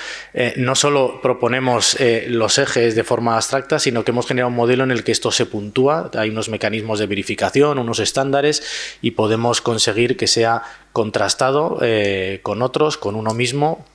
no solo proponemos los ejes de forma abstracta, sino que hemos generado un modelo en el que esto se puntúa, hay unos mecanismos de verificación, unos estándares, y podemos conseguir que sea contrastado con otros, con uno mismo,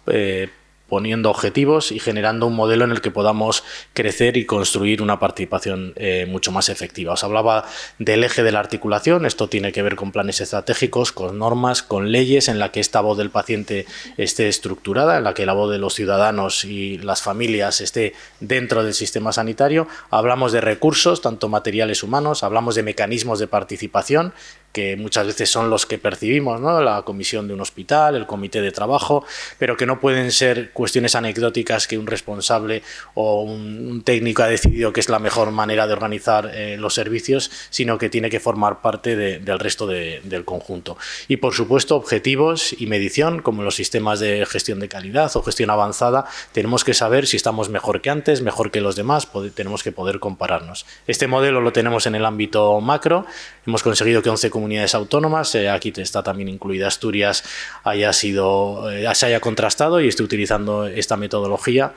poniendo objetivos y generando un modelo en el que podamos crecer y construir una participación mucho más efectiva. Os hablaba del eje de la articulación. Esto tiene que ver con planes estratégicos, con normas, con leyes, en la que esta voz del paciente esté estructurada, en la que la voz de los ciudadanos y las familias esté dentro del sistema sanitario. Hablamos de recursos, tanto materiales, humanos, hablamos de mecanismos de participación, que muchas veces son los que percibimos, ¿no?, la comisión de un hospital, el comité de trabajo, pero que no pueden ser cuestiones anecdóticas que un responsable o un técnico ha decidido que es la mejor manera de organizar los servicios, sino que tiene que formar parte del resto del conjunto. Y por supuesto, objetivos y medición, como los sistemas de gestión de calidad o gestión avanzada. Tenemos que saber si estamos mejor que antes, mejor que los demás, tenemos que poder compararnos. Este modelo lo tenemos en el ámbito macro. Hemos conseguido que 11 comunidades autónomas, aquí está también incluida Asturias, se haya contrastado y esté utilizando esta metodología,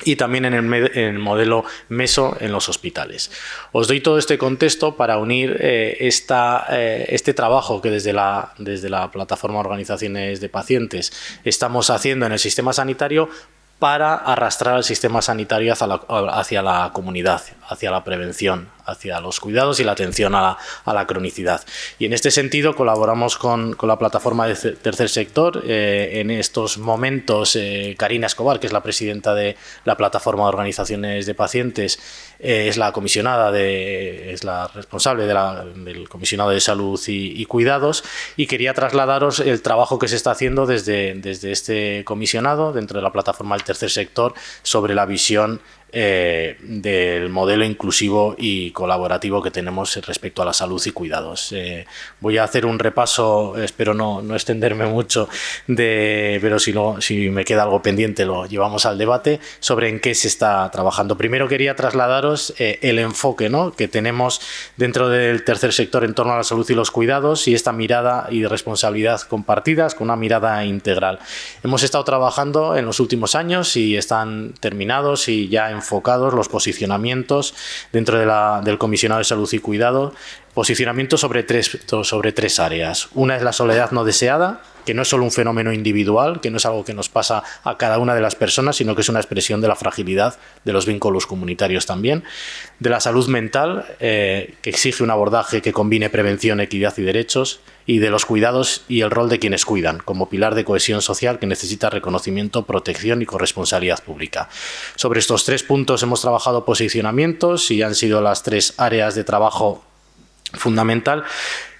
y también en el modelo MESO en los hospitales. Os doy todo este contexto para unir este trabajo que desde la plataforma de organizaciones de pacientes estamos haciendo en el sistema sanitario, para arrastrar al sistema sanitario hacia la comunidad, hacia la prevención, hacia los cuidados y la atención a la cronicidad. Y en este sentido colaboramos con la plataforma de tercer sector. En estos momentos, Karina Escobar, que es la presidenta de la plataforma de organizaciones de pacientes, es la comisionada, es la responsable del comisionado de salud y cuidados, y quería trasladaros el trabajo que se está haciendo desde este comisionado dentro de la plataforma del tercer sector sobre la visión del modelo inclusivo y colaborativo que tenemos respecto a la salud y cuidados. Voy a hacer un repaso, espero no extenderme mucho, pero si me queda algo pendiente lo llevamos al debate, sobre en qué se está trabajando. Primero quería trasladaros el enfoque, ¿no?, que tenemos dentro del tercer sector en torno a la salud y los cuidados, y esta mirada y responsabilidad compartidas con una mirada integral. Hemos estado trabajando en los últimos años y están terminados y ya enfocados los posicionamientos dentro del Comisionado de Salud y Cuidado, posicionamientos sobre tres áreas. Una es la soledad no deseada, que no es solo un fenómeno individual, que no es algo que nos pasa a cada una de las personas, sino que es una expresión de la fragilidad de los vínculos comunitarios también. De la salud mental, que exige un abordaje que combine prevención, equidad y derechos. Y de los cuidados y el rol de quienes cuidan, como pilar de cohesión social que necesita reconocimiento, protección y corresponsabilidad pública. Sobre estos 3 puntos hemos trabajado posicionamientos y han sido las 3 áreas de trabajo fundamental.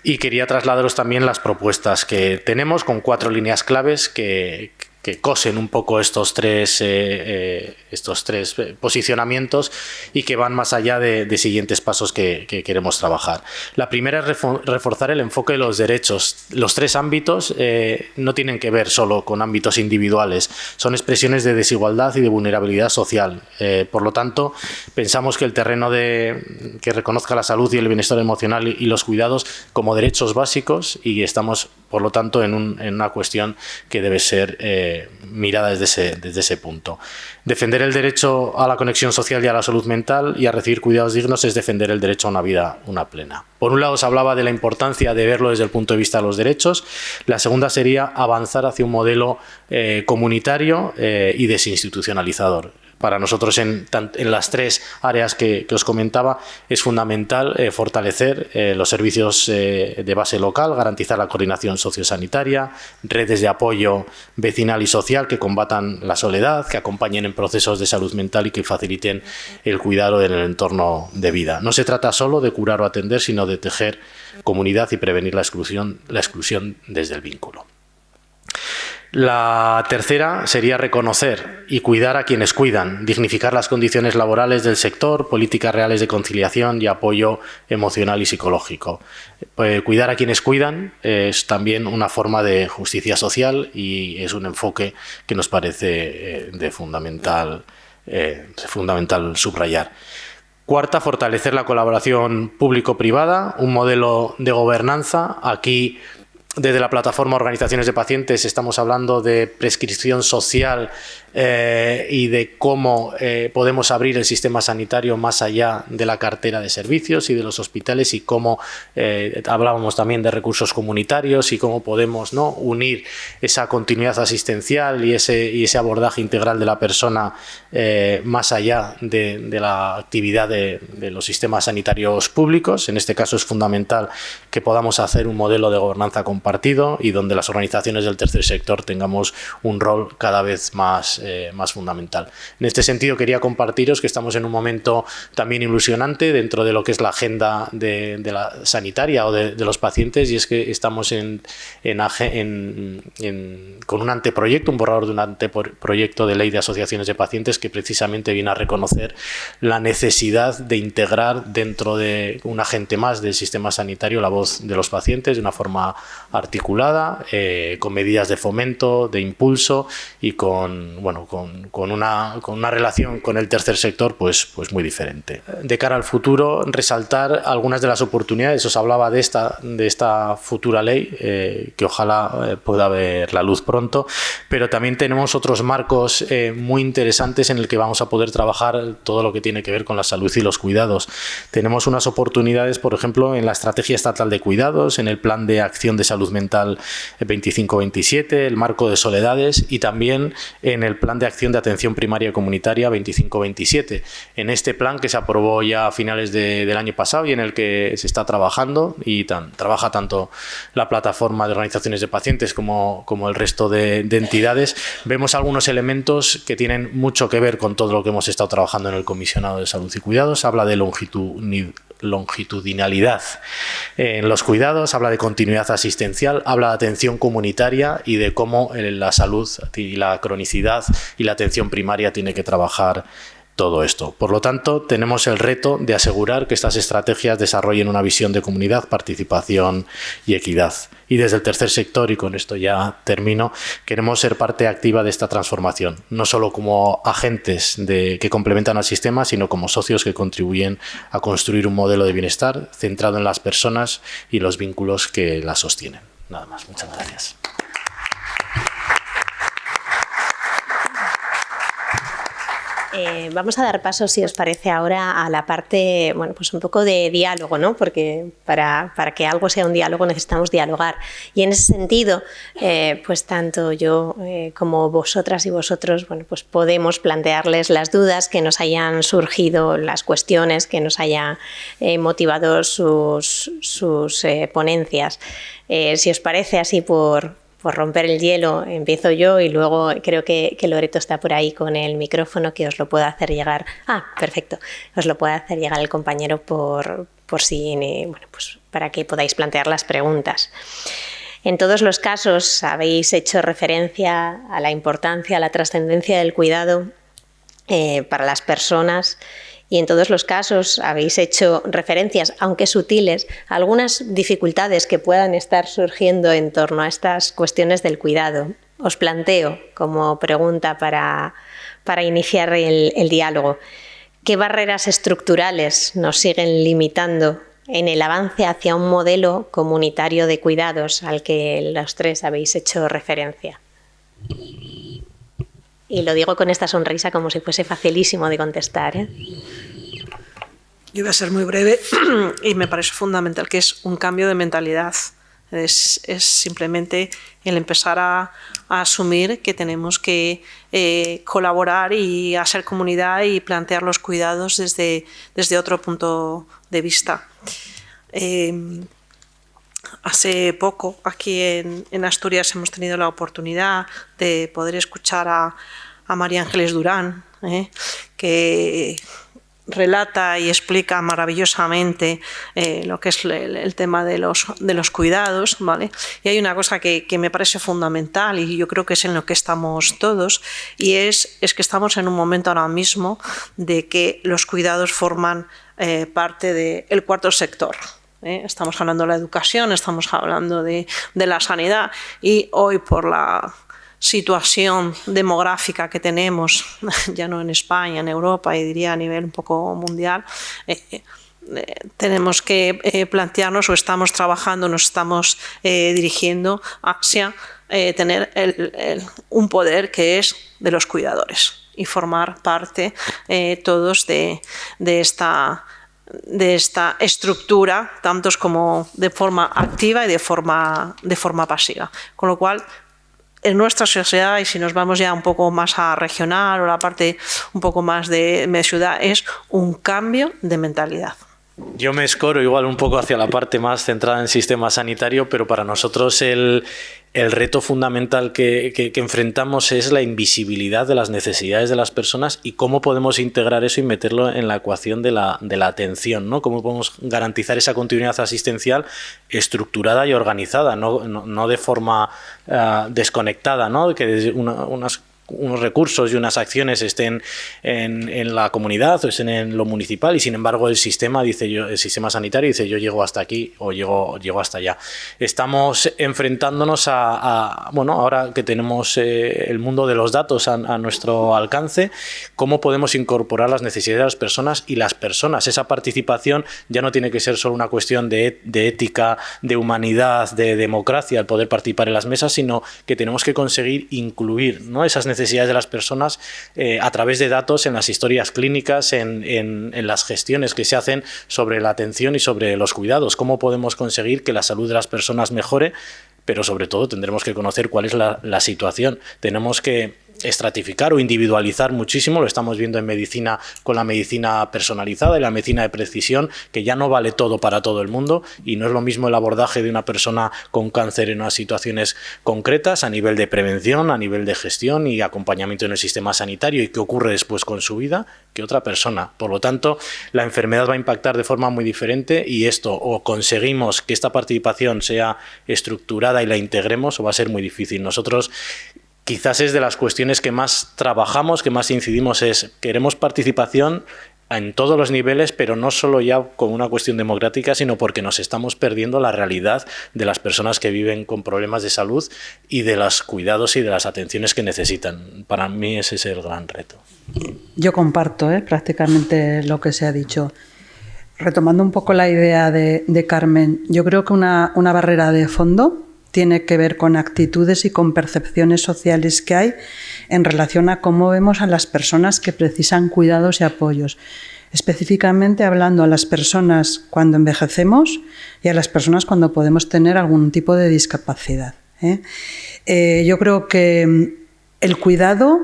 Y quería trasladaros también las propuestas que tenemos con 4 líneas claves que cosen un poco estos tres posicionamientos y que van más allá de siguientes pasos que queremos trabajar. La primera es reforzar el enfoque de los derechos. Los 3 ámbitos no tienen que ver solo con ámbitos individuales, son expresiones de desigualdad y de vulnerabilidad social. Por lo tanto, pensamos que el terreno que reconozca la salud y el bienestar emocional y los cuidados como derechos básicos, y estamos, por lo tanto, en una cuestión que debe ser mirada desde ese punto. Defender el derecho a la conexión social y a la salud mental y a recibir cuidados dignos es defender el derecho a una vida plena. Por un lado, se hablaba de la importancia de verlo desde el punto de vista de los derechos. La segunda sería avanzar hacia un modelo comunitario y desinstitucionalizador. Para nosotros, en las 3 áreas que os comentaba, es fundamental fortalecer los servicios de base local, garantizar la coordinación sociosanitaria, redes de apoyo vecinal y social que combatan la soledad, que acompañen en procesos de salud mental y que faciliten el cuidado en el entorno de vida. No se trata solo de curar o atender, sino de tejer comunidad y prevenir la exclusión desde el vínculo. La tercera sería reconocer y cuidar a quienes cuidan, dignificar las condiciones laborales del sector, políticas reales de conciliación y apoyo emocional y psicológico. Cuidar a quienes cuidan es también una forma de justicia social y es un enfoque que nos parece fundamental subrayar. Cuarta, fortalecer la colaboración público-privada, un modelo de gobernanza. Aquí, desde la plataforma Organizaciones de Pacientes, estamos hablando de prescripción social y de cómo podemos abrir el sistema sanitario más allá de la cartera de servicios y de los hospitales, y cómo hablábamos también de recursos comunitarios y cómo podemos, ¿no?, unir esa continuidad asistencial y ese abordaje integral de la persona más allá de la actividad de los sistemas sanitarios públicos. En este caso es fundamental que podamos hacer un modelo de gobernanza compartido y donde las organizaciones del tercer sector tengamos un rol cada vez más fundamental. En este sentido, quería compartiros que estamos en un momento también ilusionante dentro de lo que es la agenda de la sanitaria o de los pacientes, y es que estamos con un anteproyecto, un borrador de un anteproyecto de ley de asociaciones de pacientes que precisamente viene a reconocer la necesidad de integrar dentro de un agente más del sistema sanitario la voz de los pacientes de una forma articulada, con medidas de fomento, de impulso y con una relación con el tercer sector pues muy diferente. De cara al futuro, resaltar algunas de las oportunidades. Os hablaba de esta futura ley, que ojalá pueda ver la luz pronto, pero también tenemos otros marcos muy interesantes en el que vamos a poder trabajar todo lo que tiene que ver con la salud y los cuidados. Tenemos unas oportunidades, por ejemplo, en la Estrategia Estatal de Cuidados, en el Plan de Acción de Salud Mental 25-27, el Marco de Soledades, y también en el Plan de Acción de Atención Primaria Comunitaria 25-27. En este plan, que se aprobó ya a finales del año pasado y en el que se está trabajando y trabaja tanto la plataforma de organizaciones de pacientes como el resto de entidades, vemos algunos elementos que tienen mucho que ver con todo lo que hemos estado trabajando en el Comisionado de Salud y Cuidados. Habla de longitudinalidad en los cuidados, habla de continuidad asistencial, habla de atención comunitaria y de cómo la salud y la cronicidad y la atención primaria tiene que trabajar todo esto. Por lo tanto, tenemos el reto de asegurar que estas estrategias desarrollen una visión de comunidad, participación y equidad. Y desde el tercer sector, y con esto ya termino, queremos ser parte activa de esta transformación, no solo como agentes que complementan al sistema, sino como socios que contribuyen a construir un modelo de bienestar centrado en las personas y los vínculos que las sostienen. Nada más. Muchas gracias. Vamos a dar paso, si os parece, ahora a la parte, bueno, pues un poco de diálogo, ¿no? Porque para que algo sea un diálogo necesitamos dialogar. Y en ese sentido, pues tanto yo como vosotras y vosotros, bueno, pues podemos plantearles las dudas que nos hayan surgido, las cuestiones que nos hayan motivado sus ponencias. Si os parece, así por romper el hielo, empiezo yo y luego creo que Loreto está por ahí con el micrófono que os lo pueda hacer llegar. Ah, perfecto. Os lo puede hacer llegar el compañero por si, bueno, pues para que podáis plantear las preguntas. En todos los casos habéis hecho referencia a la importancia, a la trascendencia del cuidado para las personas. Y en todos los casos habéis hecho referencias, aunque sutiles, a algunas dificultades que puedan estar surgiendo en torno a estas cuestiones del cuidado. Os planteo como pregunta para iniciar el diálogo, ¿qué barreras estructurales nos siguen limitando en el avance hacia un modelo comunitario de cuidados al que los tres habéis hecho referencia? Y lo digo con esta sonrisa como si fuese facilísimo de contestar, ¿eh? Yo voy a ser muy breve y me parece fundamental que es un cambio de mentalidad. Es simplemente el empezar a asumir que tenemos que colaborar y hacer comunidad y plantear los cuidados desde otro punto de vista. Hace poco aquí en Asturias hemos tenido la oportunidad de poder escuchar a María Ángeles Durán, que relata y explica maravillosamente lo que es el tema de los cuidados, ¿vale? Y hay una cosa que me parece fundamental y yo creo que es en lo que estamos todos, y es que estamos en un momento ahora mismo de que los cuidados forman parte del cuarto sector. Estamos hablando de la educación, estamos hablando de la sanidad, y hoy por la situación demográfica que tenemos, ya no en España, en Europa, y diría a nivel un poco mundial, tenemos que plantearnos, o estamos trabajando, nos estamos dirigiendo hacia tener un poder que es de los cuidadores y formar parte todos de esta estructura, tantos como de forma activa y de forma pasiva. Con lo cual, en nuestra sociedad, y si nos vamos ya un poco más a regional o la parte un poco más de ciudad, es un cambio de mentalidad. Yo me escoro igual un poco hacia la parte más centrada en el sistema sanitario, pero para nosotros el reto fundamental que enfrentamos es la invisibilidad de las necesidades de las personas y cómo podemos integrar eso y meterlo en la ecuación de la atención, ¿no? Cómo podemos garantizar esa continuidad asistencial estructurada y organizada, no de forma desconectada, ¿no? Que unos recursos y unas acciones estén en la comunidad o estén en lo municipal, y sin embargo el sistema sanitario dice yo llego hasta aquí o llego hasta allá. Estamos enfrentándonos bueno, ahora que tenemos el mundo de los datos a nuestro alcance, cómo podemos incorporar las necesidades de las personas, y las personas, esa participación ya no tiene que ser solo una cuestión de ética, de humanidad, de democracia, el poder participar en las mesas, sino que tenemos que conseguir incluir, ¿no?, esas necesidades de las personas a través de datos en las historias clínicas, en las gestiones que se hacen sobre la atención y sobre los cuidados. ¿Cómo podemos conseguir que la salud de las personas mejore? Pero sobre todo tendremos que conocer cuál es la situación. Tenemos que estratificar o individualizar muchísimo, lo estamos viendo en medicina con la medicina personalizada y la medicina de precisión, que ya no vale todo para todo el mundo, y no es lo mismo el abordaje de una persona con cáncer en unas situaciones concretas a nivel de prevención, a nivel de gestión y acompañamiento en el sistema sanitario y qué ocurre después con su vida, que otra persona. Por lo tanto, la enfermedad va a impactar de forma muy diferente, y esto, o conseguimos que esta participación sea estructurada y la integremos, o va a ser muy difícil. Nosotros quizás es de las cuestiones que más trabajamos, que más incidimos, queremos participación en todos los niveles, pero no solo ya como una cuestión democrática, sino porque nos estamos perdiendo la realidad de las personas que viven con problemas de salud y de los cuidados y de las atenciones que necesitan. Para mí ese es el gran reto. Yo comparto prácticamente lo que se ha dicho. Retomando un poco la idea de Carmen, yo creo que una barrera de fondo tiene que ver con actitudes y con percepciones sociales que hay en relación a cómo vemos a las personas que precisan cuidados y apoyos. Específicamente hablando a las personas cuando envejecemos y a las personas cuando podemos tener algún tipo de discapacidad. Yo creo que el cuidado,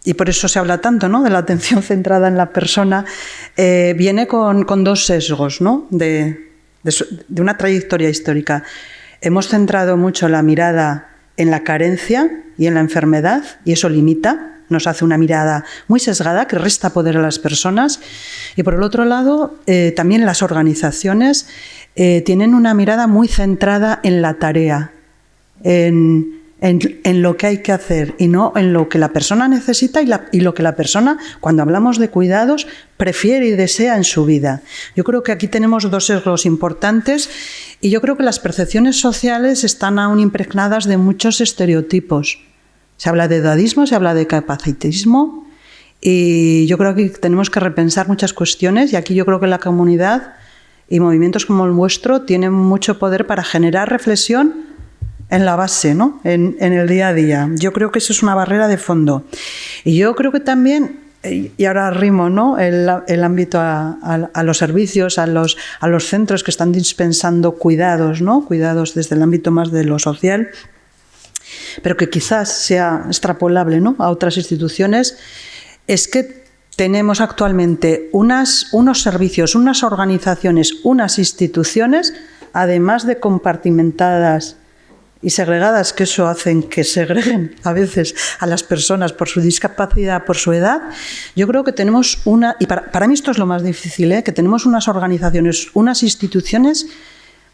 y por eso se habla tanto, ¿no?, de la atención centrada en la persona, viene con dos sesgos, ¿no?, de una trayectoria histórica. Hemos centrado mucho la mirada en la carencia y en la enfermedad, y eso limita, nos hace una mirada muy sesgada que resta poder a las personas. Y por el otro lado, también las organizaciones tienen una mirada muy centrada en la tarea, en lo que hay que hacer y no en lo que la persona necesita y lo que la persona, cuando hablamos de cuidados, prefiere y desea en su vida. Yo creo que aquí tenemos dos sesgos importantes y yo creo que las percepciones sociales están aún impregnadas de muchos estereotipos. Se habla de edadismo, se habla de capacitismo y yo creo que tenemos que repensar muchas cuestiones y aquí yo creo que la comunidad y movimientos como el vuestro tienen mucho poder para generar reflexión en la base, ¿no?, en el día a día. Yo creo que eso es una barrera de fondo. Y yo creo que también, y ahora arrimo, ¿no?, el ámbito a los servicios, a los centros que están dispensando cuidados, ¿no?, cuidados desde el ámbito más de lo social, pero que quizás sea extrapolable, ¿no?, a otras instituciones, es que tenemos actualmente unos servicios, unas organizaciones, unas instituciones, además de compartimentadas y segregadas, que eso hacen que segreguen a veces a las personas por su discapacidad, por su edad. Yo creo que tenemos y para mí esto es lo más difícil, que tenemos unas organizaciones, unas instituciones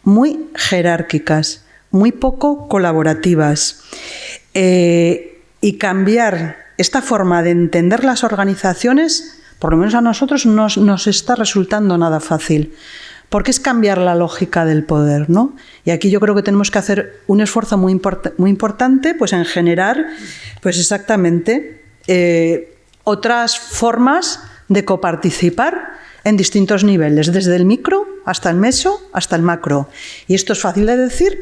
muy jerárquicas, muy poco colaborativas. Y cambiar esta forma de entender las organizaciones, por lo menos a nosotros, no nos está resultando nada fácil. Porque es cambiar la lógica del poder, ¿no? Y aquí yo creo que tenemos que hacer un esfuerzo muy importante, pues en generar, pues exactamente, otras formas de coparticipar en distintos niveles, desde el micro hasta el meso, hasta el macro. Y esto es fácil de decir,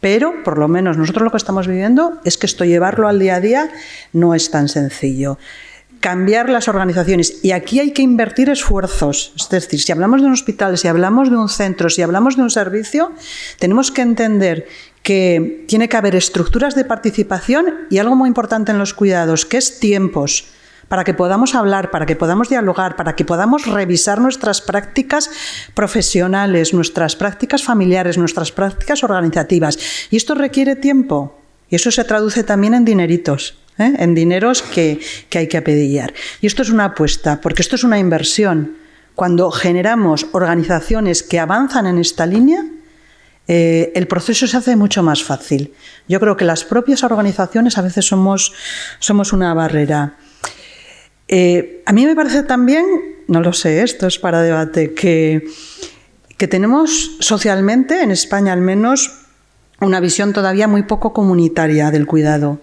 pero por lo menos nosotros lo que estamos viviendo es que esto llevarlo al día a día no es tan sencillo. Cambiar las organizaciones. Y aquí hay que invertir esfuerzos. Es decir, si hablamos de un hospital, si hablamos de un centro, si hablamos de un servicio, tenemos que entender que tiene que haber estructuras de participación y algo muy importante en los cuidados, que es tiempos, para que podamos hablar, para que podamos dialogar, para que podamos revisar nuestras prácticas profesionales, nuestras prácticas familiares, nuestras prácticas organizativas. Y esto requiere tiempo. Y eso se traduce también en dineritos. En dineros que hay que apedillar. Y esto es una apuesta, porque esto es una inversión. Cuando generamos organizaciones que avanzan en esta línea, el proceso se hace mucho más fácil. Yo creo que las propias organizaciones a veces somos una barrera. A mí me parece también, no lo sé, esto es para debate, que tenemos socialmente, en España al menos, una visión todavía muy poco comunitaria del cuidado.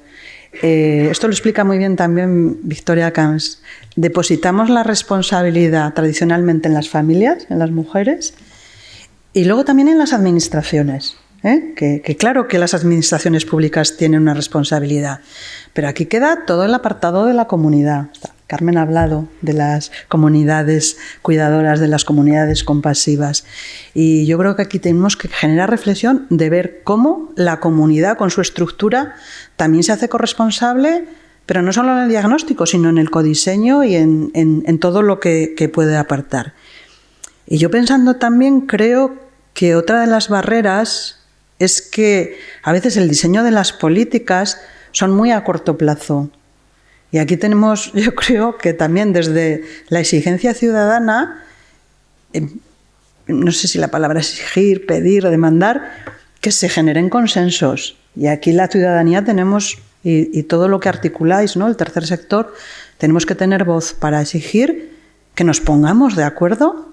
Esto lo explica muy bien también Victoria Camps. Depositamos la responsabilidad tradicionalmente en las familias, en las mujeres, y luego también en las administraciones. Que claro que las administraciones públicas tienen una responsabilidad, pero aquí queda todo el apartado de la comunidad. Carmen ha hablado de las comunidades cuidadoras, de las comunidades compasivas. Y yo creo que aquí tenemos que generar reflexión de ver cómo la comunidad, con su estructura, también se hace corresponsable, pero no solo en el diagnóstico, sino en el codiseño y en todo lo que puede aportar. Y yo pensando también, creo que otra de las barreras es que a veces el diseño de las políticas son muy a corto plazo. Y aquí tenemos, yo creo que también desde la exigencia ciudadana, no sé si la palabra exigir, pedir, demandar, que se generen consensos. Y aquí la ciudadanía tenemos y todo lo que articuláis, ¿no? El tercer sector, tenemos que tener voz para exigir que nos pongamos de acuerdo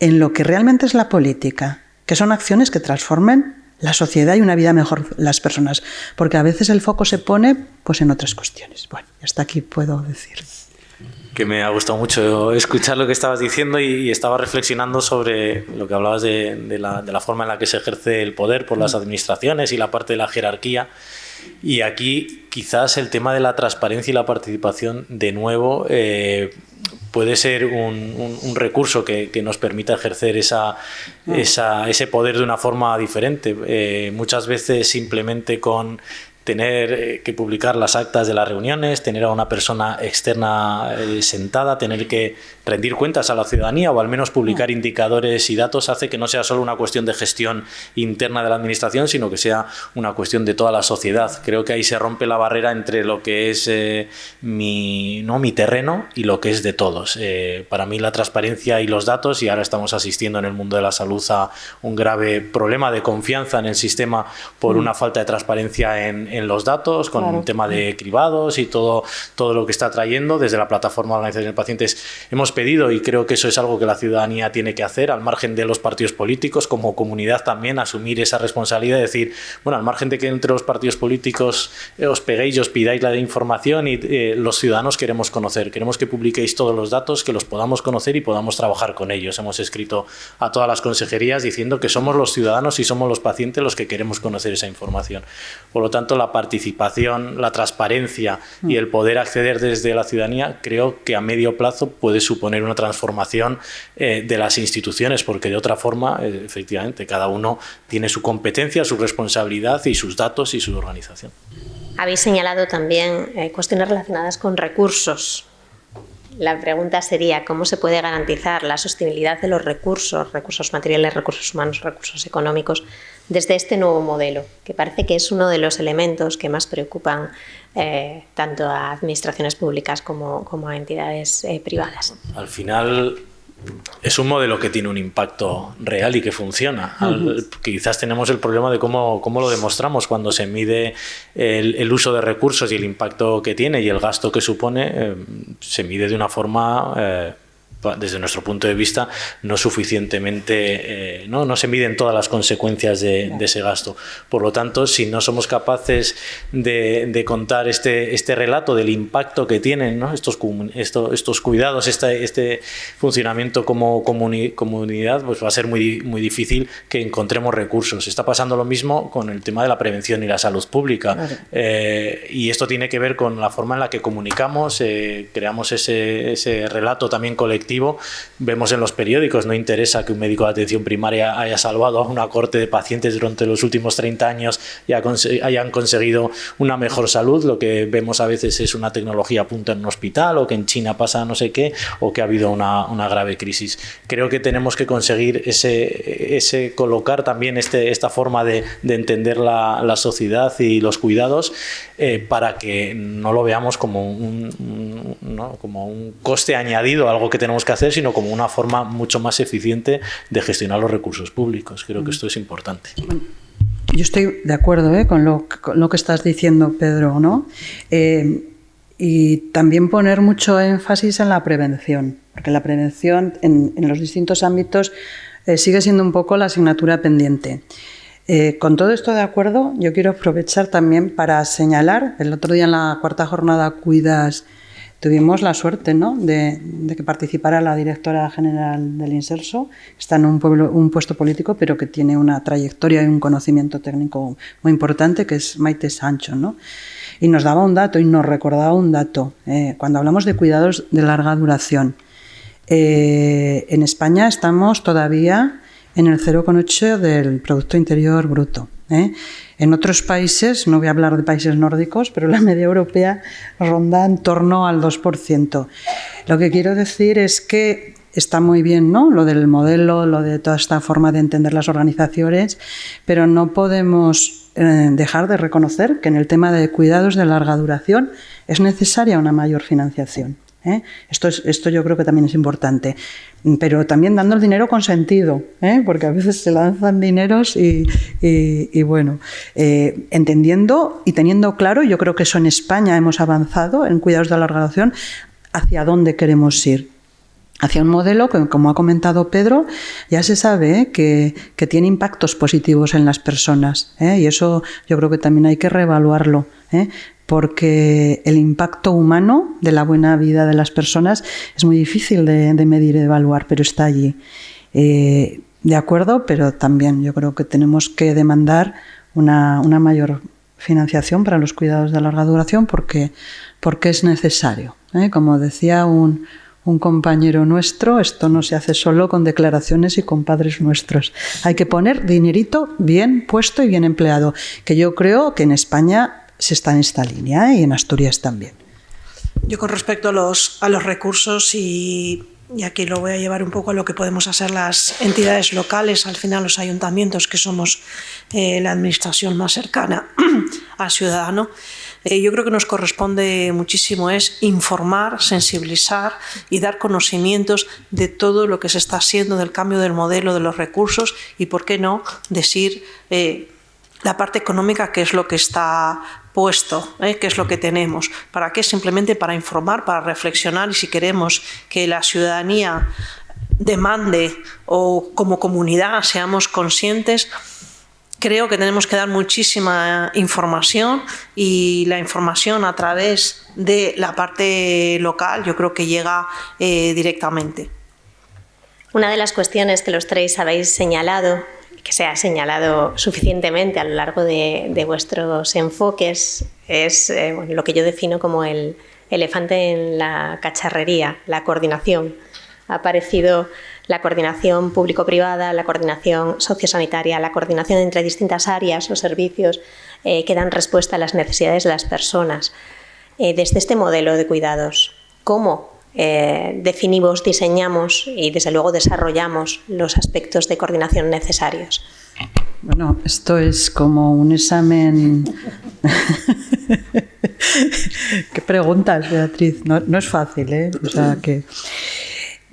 en lo que realmente es la política, que son acciones que transformen la sociedad y una vida mejor las personas, porque a veces el foco se pone pues en otras cuestiones. Bueno, hasta aquí puedo decir. Que me ha gustado mucho escuchar lo que estabas diciendo y estaba reflexionando sobre lo que hablabas de la forma en la que se ejerce el poder por las administraciones y la parte de la jerarquía. Y aquí quizás el tema de la transparencia y la participación, de nuevo, puede ser un recurso que nos permita ejercer ese poder de una forma diferente. Muchas veces simplemente con tener que publicar las actas de las reuniones, tener a una persona externa sentada, tener que rendir cuentas a la ciudadanía o al menos publicar indicadores y datos hace que no sea solo una cuestión de gestión interna de la administración, sino que sea una cuestión de toda la sociedad. Creo que ahí se rompe la barrera entre lo que es mi terreno y lo que es de todos. Para mí la transparencia y los datos, y ahora estamos asistiendo en el mundo de la salud a un grave problema de confianza en el sistema por una falta de transparencia en los datos, con el tema de cribados y todo lo que está trayendo. Desde la plataforma de organización de pacientes hemos pedido, y creo que eso es algo que la ciudadanía tiene que hacer, al margen de los partidos políticos, como comunidad también, asumir esa responsabilidad de decir, bueno, al margen de que entre los partidos políticos os peguéis y os pidáis la información, y los ciudadanos queremos conocer, queremos que publiquéis todos los datos, que los podamos conocer y podamos trabajar con ellos. Hemos escrito a todas las consejerías diciendo que somos los ciudadanos y somos los pacientes los que queremos conocer esa información. Por lo tanto, la participación, la transparencia y el poder acceder desde la ciudadanía, creo que a medio plazo puede suponer una transformación de las instituciones, porque de otra forma, efectivamente, cada uno tiene su competencia, su responsabilidad y sus datos y su organización. Habéis señalado también cuestiones relacionadas con recursos. La pregunta sería, ¿cómo se puede garantizar la sostenibilidad de los recursos materiales, recursos humanos, recursos económicos, desde este nuevo modelo, que parece que es uno de los elementos que más preocupan tanto a administraciones públicas como a entidades privadas? Al final es un modelo que tiene un impacto real y que funciona. Quizás tenemos el problema de cómo lo demostramos cuando se mide el uso de recursos y el impacto que tiene y el gasto que supone. Se mide de una forma, desde nuestro punto de vista, no suficientemente, no se miden todas las consecuencias de ese gasto. Por lo tanto, si no somos capaces de contar este relato del impacto que tienen, ¿no?, estos cuidados, este funcionamiento como comunidad, pues va a ser muy difícil que encontremos recursos. Está pasando lo mismo con el tema de la prevención y la salud pública. Claro. Y esto tiene que ver con la forma en la que comunicamos, creamos ese relato también colectivo. Vemos en los periódicos, no interesa que un médico de atención primaria haya salvado a una cohorte de pacientes durante los últimos 30 años y hayan conseguido una mejor salud. Lo que vemos a veces es una tecnología a punta en un hospital, o que en China pasa no sé qué, o que ha habido una grave crisis. Creo que tenemos que conseguir ese colocar también esta forma de entender la sociedad y los cuidados, para que no lo veamos como un coste añadido, algo que tenemos que hacer, sino como una forma mucho más eficiente de gestionar los recursos públicos. Creo que esto es importante. Yo estoy de acuerdo con lo que estás diciendo, Pedro, ¿no? Y también poner mucho énfasis en la prevención, porque la prevención en los distintos ámbitos sigue siendo un poco la asignatura pendiente. Con todo esto de acuerdo, yo quiero aprovechar también para señalar, el otro día en la cuarta jornada Cuidas tuvimos la suerte, ¿no?, de que participara la directora general del Inserso. Está en un puesto político, pero que tiene una trayectoria y un conocimiento técnico muy importante, que es Maite Sancho, ¿no? Y nos daba un dato y nos recordaba un dato. Cuando hablamos de cuidados de larga duración, en España estamos todavía en el 0,8 del Producto Interior Bruto. En otros países, no voy a hablar de países nórdicos, pero la media europea ronda en torno al 2%. Lo que quiero decir es que está muy bien, ¿no?, lo del modelo, lo de toda esta forma de entender las organizaciones, pero no podemos dejar de reconocer que en el tema de cuidados de larga duración es necesaria una mayor financiación. Esto yo creo que también es importante, pero también dando el dinero con sentido, porque a veces se lanzan dineros y bueno, entendiendo y teniendo claro, yo creo que eso en España hemos avanzado en cuidados de larga duración, hacia dónde queremos ir. Hacia un modelo que, como ha comentado Pedro, ya se sabe que tiene impactos positivos en las personas, y eso yo creo que también hay que reevaluarlo, porque el impacto humano de la buena vida de las personas es muy difícil de medir y de evaluar, pero está allí. De acuerdo, pero también yo creo que tenemos que demandar una mayor financiación para los cuidados de larga duración porque es necesario. Como decía un compañero nuestro, esto no se hace solo con declaraciones y con padres nuestros. Hay que poner dinerito bien puesto y bien empleado, que yo creo que en España se está en esta línea y en Asturias también. Yo con respecto a los recursos y aquí lo voy a llevar un poco a lo que podemos hacer las entidades locales, al final los ayuntamientos que somos la administración más cercana al ciudadano, yo creo que nos corresponde muchísimo es informar, sensibilizar y dar conocimientos de todo lo que se está haciendo, del cambio del modelo, de los recursos y, por qué no, decir la parte económica, que es lo que está puesto, que es lo que tenemos. ¿Para qué? Simplemente para informar, para reflexionar, y si queremos que la ciudadanía demande o como comunidad seamos conscientes, creo que tenemos que dar muchísima información, y la información a través de la parte local yo creo que llega directamente. Una de las cuestiones que los tres habéis señalado, que se ha señalado suficientemente a lo largo de vuestros enfoques, es lo que yo defino como el elefante en la cacharrería, la coordinación. Ha aparecido la coordinación público-privada, la coordinación sociosanitaria, la coordinación entre distintas áreas o servicios que dan respuesta a las necesidades de las personas. Desde este modelo de cuidados, ¿cómo definimos, diseñamos y desde luego desarrollamos los aspectos de coordinación necesarios? Bueno, esto es como un examen. ¿Qué preguntas, Beatriz? No es fácil, O sea que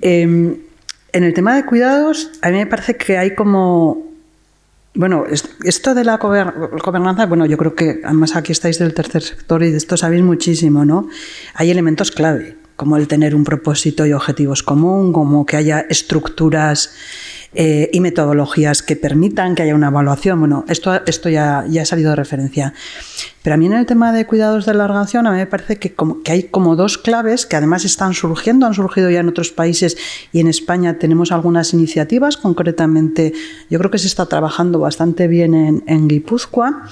en el tema de cuidados, a mí me parece que hay como... Bueno, esto de la gobernanza, bueno, yo creo que además aquí estáis del tercer sector y de esto sabéis muchísimo, ¿no? Hay elementos clave, como el tener un propósito y objetivos común, como que haya estructuras y metodologías que permitan que haya una evaluación. Bueno, esto ya ha salido de referencia. Pero a mí en el tema de cuidados de larga duración, a mí me parece que hay como dos claves que además están surgiendo, han surgido ya en otros países y en España tenemos algunas iniciativas, concretamente yo creo que se está trabajando bastante bien en Guipúzcoa,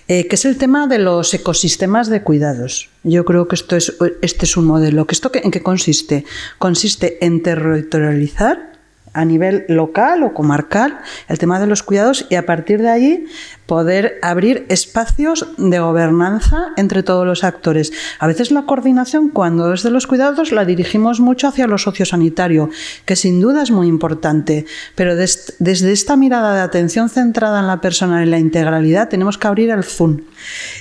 que es el tema de los ecosistemas de cuidados. Yo creo que este es un modelo. ¿En qué consiste? Consiste en territorializar a nivel local o comarcal el tema de los cuidados y a partir de allí poder abrir espacios de gobernanza entre todos los actores. A veces la coordinación, cuando es de los cuidados, la dirigimos mucho hacia lo sociosanitario, que sin duda es muy importante, pero desde esta mirada de atención centrada en la persona y la integralidad tenemos que abrir el zoom.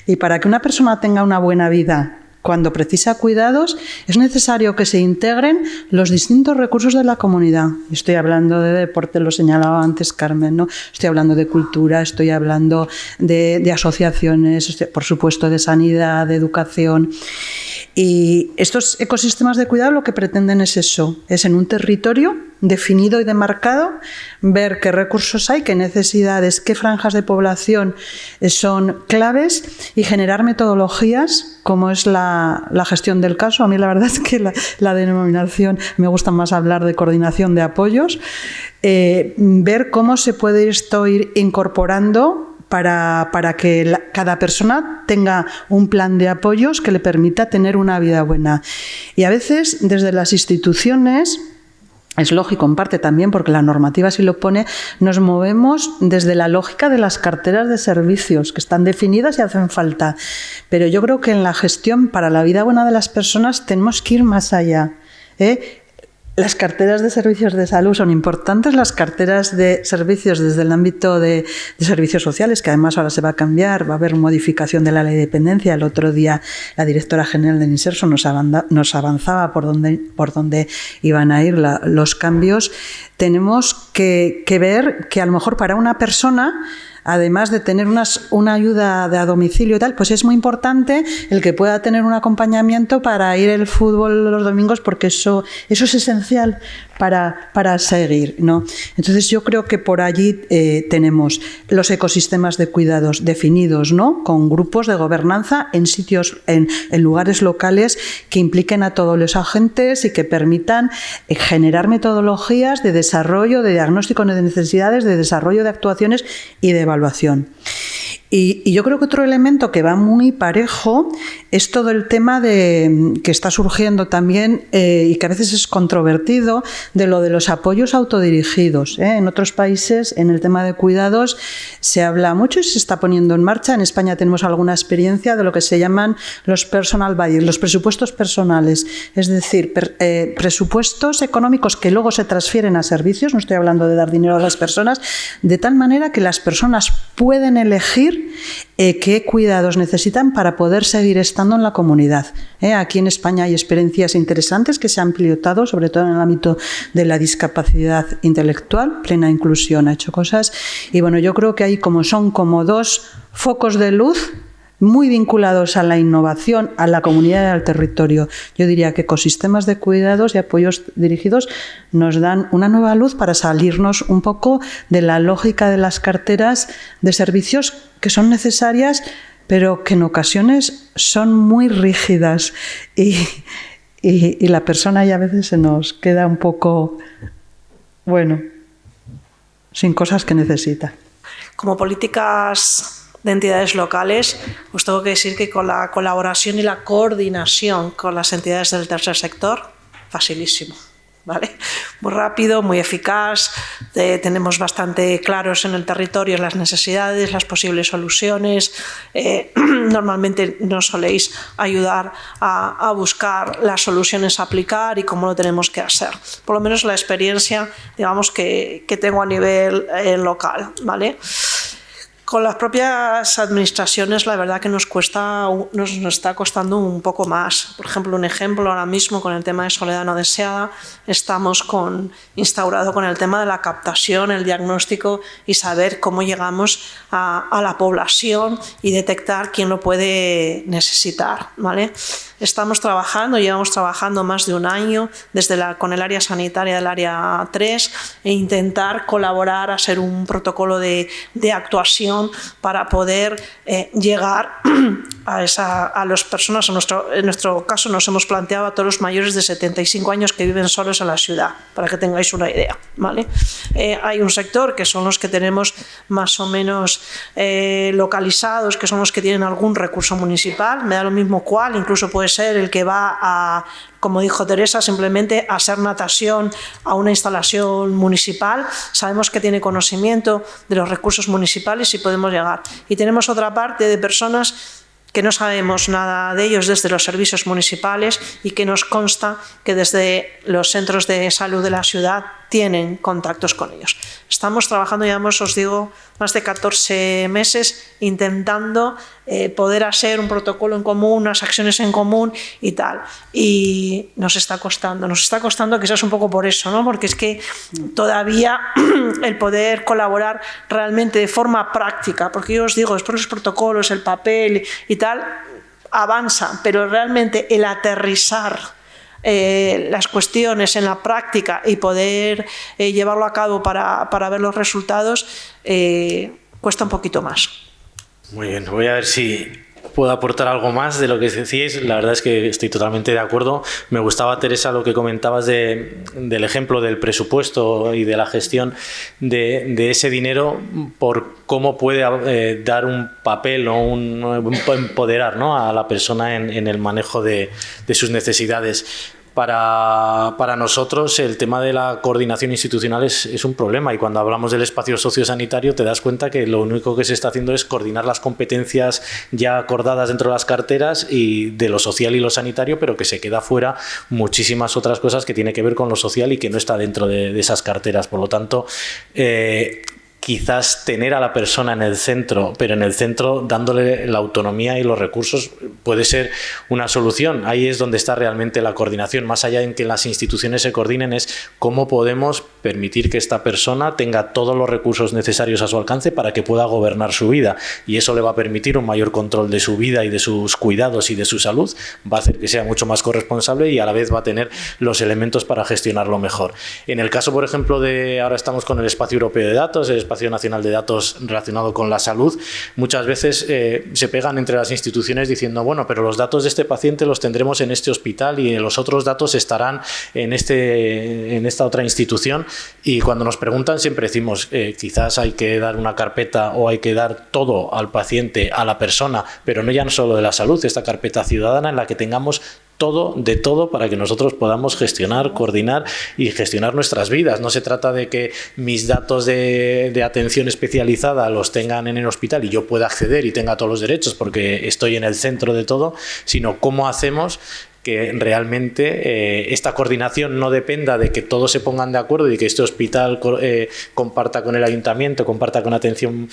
Y para que una persona tenga una buena vida cuando precisa cuidados, es necesario que se integren los distintos recursos de la comunidad. Estoy hablando de deporte, lo señalaba antes Carmen, ¿no? Estoy hablando de cultura, estoy hablando de asociaciones, por supuesto de sanidad, de educación. Y estos ecosistemas de cuidado lo que pretenden es eso, es en un territorio definido y demarcado, ver qué recursos hay, qué necesidades, qué franjas de población son claves y generar metodologías como es la gestión del caso. A mí la verdad es que la denominación, me gusta más hablar de coordinación de apoyos, ver cómo se puede esto ir incorporando para que cada persona tenga un plan de apoyos que le permita tener una vida buena. Y a veces desde las instituciones, es lógico en parte también porque la normativa así lo pone, nos movemos desde la lógica de las carteras de servicios que están definidas y hacen falta. Pero yo creo que en la gestión para la vida buena de las personas tenemos que ir más allá, las carteras de servicios de salud son importantes, las carteras de servicios desde el ámbito de servicios sociales, que además ahora se va a cambiar, va a haber modificación de la ley de dependencia. El otro día la directora general del INSERSO nos avanzaba por dónde iban a ir los cambios. Tenemos que ver que a lo mejor para una persona, además de tener una ayuda a domicilio y tal, pues es muy importante el que pueda tener un acompañamiento para ir al fútbol los domingos, porque eso es esencial para seguir, ¿no? Entonces yo creo que por allí tenemos los ecosistemas de cuidados definidos, ¿no? Con grupos de gobernanza en sitios, en lugares locales que impliquen a todos los agentes y que permitan generar metodologías de desarrollo, de diagnóstico de necesidades, de desarrollo de actuaciones y de evaluación. Y yo creo que otro elemento que va muy parejo es todo el tema que está surgiendo también y que a veces es controvertido, de lo de los apoyos autodirigidos. En otros países, en el tema de cuidados, se habla mucho y se está poniendo en marcha. En España tenemos alguna experiencia de lo que se llaman los personal budgets, los presupuestos personales, es decir, presupuestos económicos que luego se transfieren a servicios, no estoy hablando de dar dinero a las personas, de tal manera que las personas pueden elegir qué cuidados necesitan para poder seguir estando en la comunidad. Aquí en España hay experiencias interesantes que se han pilotado, sobre todo en el ámbito de la discapacidad intelectual. Plena Inclusión ha hecho cosas. Y bueno, yo creo que ahí son como dos focos de luz muy vinculados a la innovación, a la comunidad y al territorio. Yo diría que ecosistemas de cuidados y apoyos dirigidos nos dan una nueva luz para salirnos un poco de la lógica de las carteras de servicios que son necesarias, pero que en ocasiones son muy rígidas y la persona ya a veces se nos queda un poco, sin cosas que necesita. Como políticas de entidades locales, os tengo que decir que con la colaboración y la coordinación con las entidades del tercer sector, facilísimo, ¿vale? Muy rápido, muy eficaz, tenemos bastante claros en el territorio las necesidades, las posibles soluciones, normalmente nos soléis ayudar a buscar las soluciones a aplicar y cómo lo tenemos que hacer. Por lo menos la experiencia, digamos, que tengo a nivel local, ¿vale? Con las propias administraciones, la verdad que nos está costando un poco más. Por ejemplo, un ejemplo ahora mismo con el tema de soledad no deseada, estamos instaurado con el tema de la captación, el diagnóstico y saber cómo llegamos a la población y detectar quién lo puede necesitar, ¿vale? Llevamos trabajando más de un año con el área sanitaria del área 3 e intentar colaborar a hacer un protocolo de actuación para poder llegar a las personas. En nuestro caso nos hemos planteado a todos los mayores de 75 años que viven solos en la ciudad, para que tengáis una idea, ¿vale? Hay un sector que son los que tenemos más o menos localizados, que son los que tienen algún recurso municipal, me da lo mismo cuál, incluso puede ser el que va a, como dijo Teresa, simplemente a hacer natación a una instalación municipal. Sabemos que tiene conocimiento de los recursos municipales y podemos llegar. Y tenemos otra parte de personas que no sabemos nada de ellos desde los servicios municipales y que nos consta que desde los centros de salud de la ciudad tienen contactos con ellos. Estamos trabajando, llevamos, os digo, más de 14 meses intentando poder hacer un protocolo en común, unas acciones en común y tal. Y nos está costando quizás un poco por eso, ¿no? Porque es que todavía el poder colaborar realmente de forma práctica, porque yo os digo, después los protocolos, el papel y tal, avanza, pero realmente el aterrizar las cuestiones en la práctica y poder llevarlo a cabo para ver los resultados cuesta un poquito más. Muy bien, voy a ver si puedo aportar algo más de lo que decíais. La verdad es que estoy totalmente de acuerdo. Me gustaba, Teresa, lo que comentabas del ejemplo del presupuesto y de la gestión de ese dinero, por cómo puede dar un papel o empoderar, ¿no?, a la persona en el manejo de sus necesidades. para nosotros el tema de la coordinación institucional es un problema, y cuando hablamos del espacio sociosanitario te das cuenta que lo único que se está haciendo es coordinar las competencias ya acordadas dentro de las carteras y de lo social y lo sanitario, pero que se queda fuera muchísimas otras cosas que tiene que ver con lo social y que no está dentro de esas carteras. Por lo tanto, quizás tener a la persona en el centro, pero en el centro dándole la autonomía y los recursos puede ser una solución. Ahí es donde está realmente la coordinación. Más allá de que las instituciones se coordinen, es cómo podemos permitir que esta persona tenga todos los recursos necesarios a su alcance para que pueda gobernar su vida, y eso le va a permitir un mayor control de su vida y de sus cuidados y de su salud, va a hacer que sea mucho más corresponsable y a la vez va a tener los elementos para gestionarlo mejor. En el caso, por ejemplo, ahora estamos con el Espacio Europeo de Datos, el Espacio Nacional de Datos relacionado con la salud, muchas veces se pegan entre las instituciones diciendo, bueno, pero los datos de este paciente los tendremos en este hospital y los otros datos estarán en esta otra institución, y cuando nos preguntan siempre decimos, quizás hay que dar una carpeta o hay que dar todo al paciente, a la persona, pero no ya no solo de la salud, esta carpeta ciudadana en la que tengamos todo, de todo, para que nosotros podamos gestionar, coordinar y gestionar nuestras vidas. No se trata de que mis datos de atención especializada los tengan en el hospital y yo pueda acceder y tenga todos los derechos porque estoy en el centro de todo, sino cómo hacemos que realmente esta coordinación no dependa de que todos se pongan de acuerdo y que este hospital comparta con el ayuntamiento, comparta con atención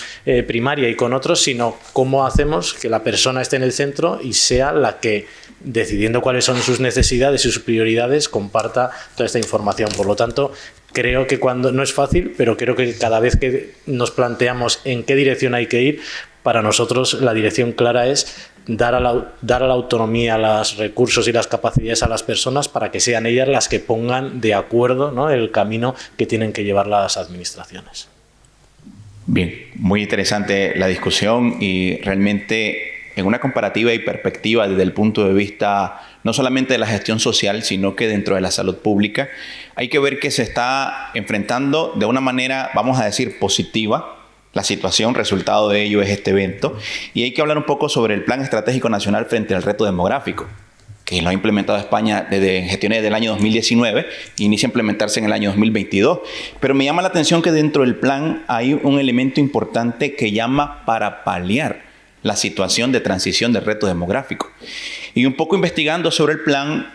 primaria y con otros, sino cómo hacemos que la persona esté en el centro y sea la que, decidiendo cuáles son sus necesidades y sus prioridades, comparta toda esta información. Por lo tanto, creo que no es fácil, pero creo que cada vez que nos planteamos en qué dirección hay que ir, para nosotros la dirección clara es dar a la autonomía, los recursos y las capacidades a las personas para que sean ellas las que pongan de acuerdo, ¿no?, el camino que tienen que llevar las administraciones. Bien, muy interesante la discusión, y realmente en una comparativa y perspectiva desde el punto de vista no solamente de la gestión social, sino que dentro de la salud pública, hay que ver que se está enfrentando de una manera, vamos a decir, positiva la situación. Resultado de ello es este evento, y hay que hablar un poco sobre el Plan Estratégico Nacional frente al reto demográfico, que lo ha implementado España desde gestiones del año 2019, inicia a implementarse en el año 2022. Pero me llama la atención que dentro del plan hay un elemento importante que llama para paliar la situación de transición del reto demográfico. Y un poco investigando sobre el plan,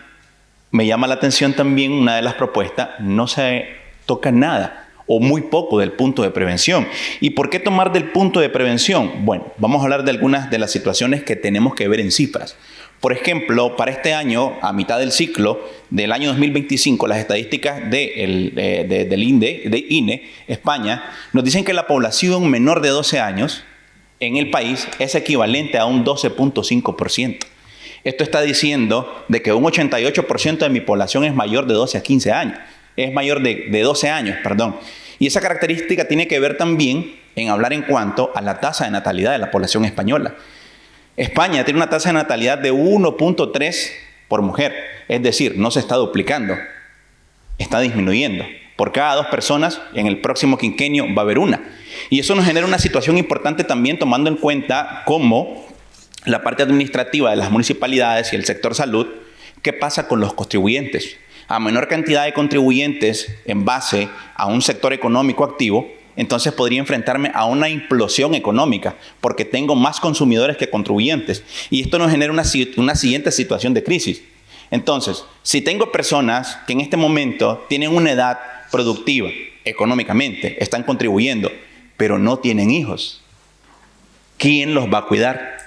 me llama la atención también una de las propuestas, no se toca nada o muy poco del punto de prevención. ¿Y por qué tomar del punto de prevención? Bueno, vamos a hablar de algunas de las situaciones que tenemos que ver en cifras. Por ejemplo, para este año, a mitad del ciclo del año 2025, las estadísticas del INE, España, nos dicen que la población menor de 12 años en el país es equivalente a un 12.5%. Esto está diciendo de que un 88% de mi población es mayor de 12 a 15 años. Es mayor de 12 años, perdón. Y esa característica tiene que ver también en hablar en cuanto a la tasa de natalidad de la población española. España tiene una tasa de natalidad de 1.3 por mujer. Es decir, no se está duplicando, está disminuyendo. Por cada 2 personas, en el próximo quinquenio va a haber una. Y eso nos genera una situación importante también, tomando en cuenta cómo la parte administrativa de las municipalidades y el sector salud, ¿qué pasa con los contribuyentes? A menor cantidad de contribuyentes en base a un sector económico activo, entonces podría enfrentarme a una implosión económica porque tengo más consumidores que contribuyentes. Y esto nos genera una siguiente situación de crisis. Entonces, si tengo personas que en este momento tienen una edad productiva económicamente, están contribuyendo, pero no tienen hijos, ¿quién los va a cuidar?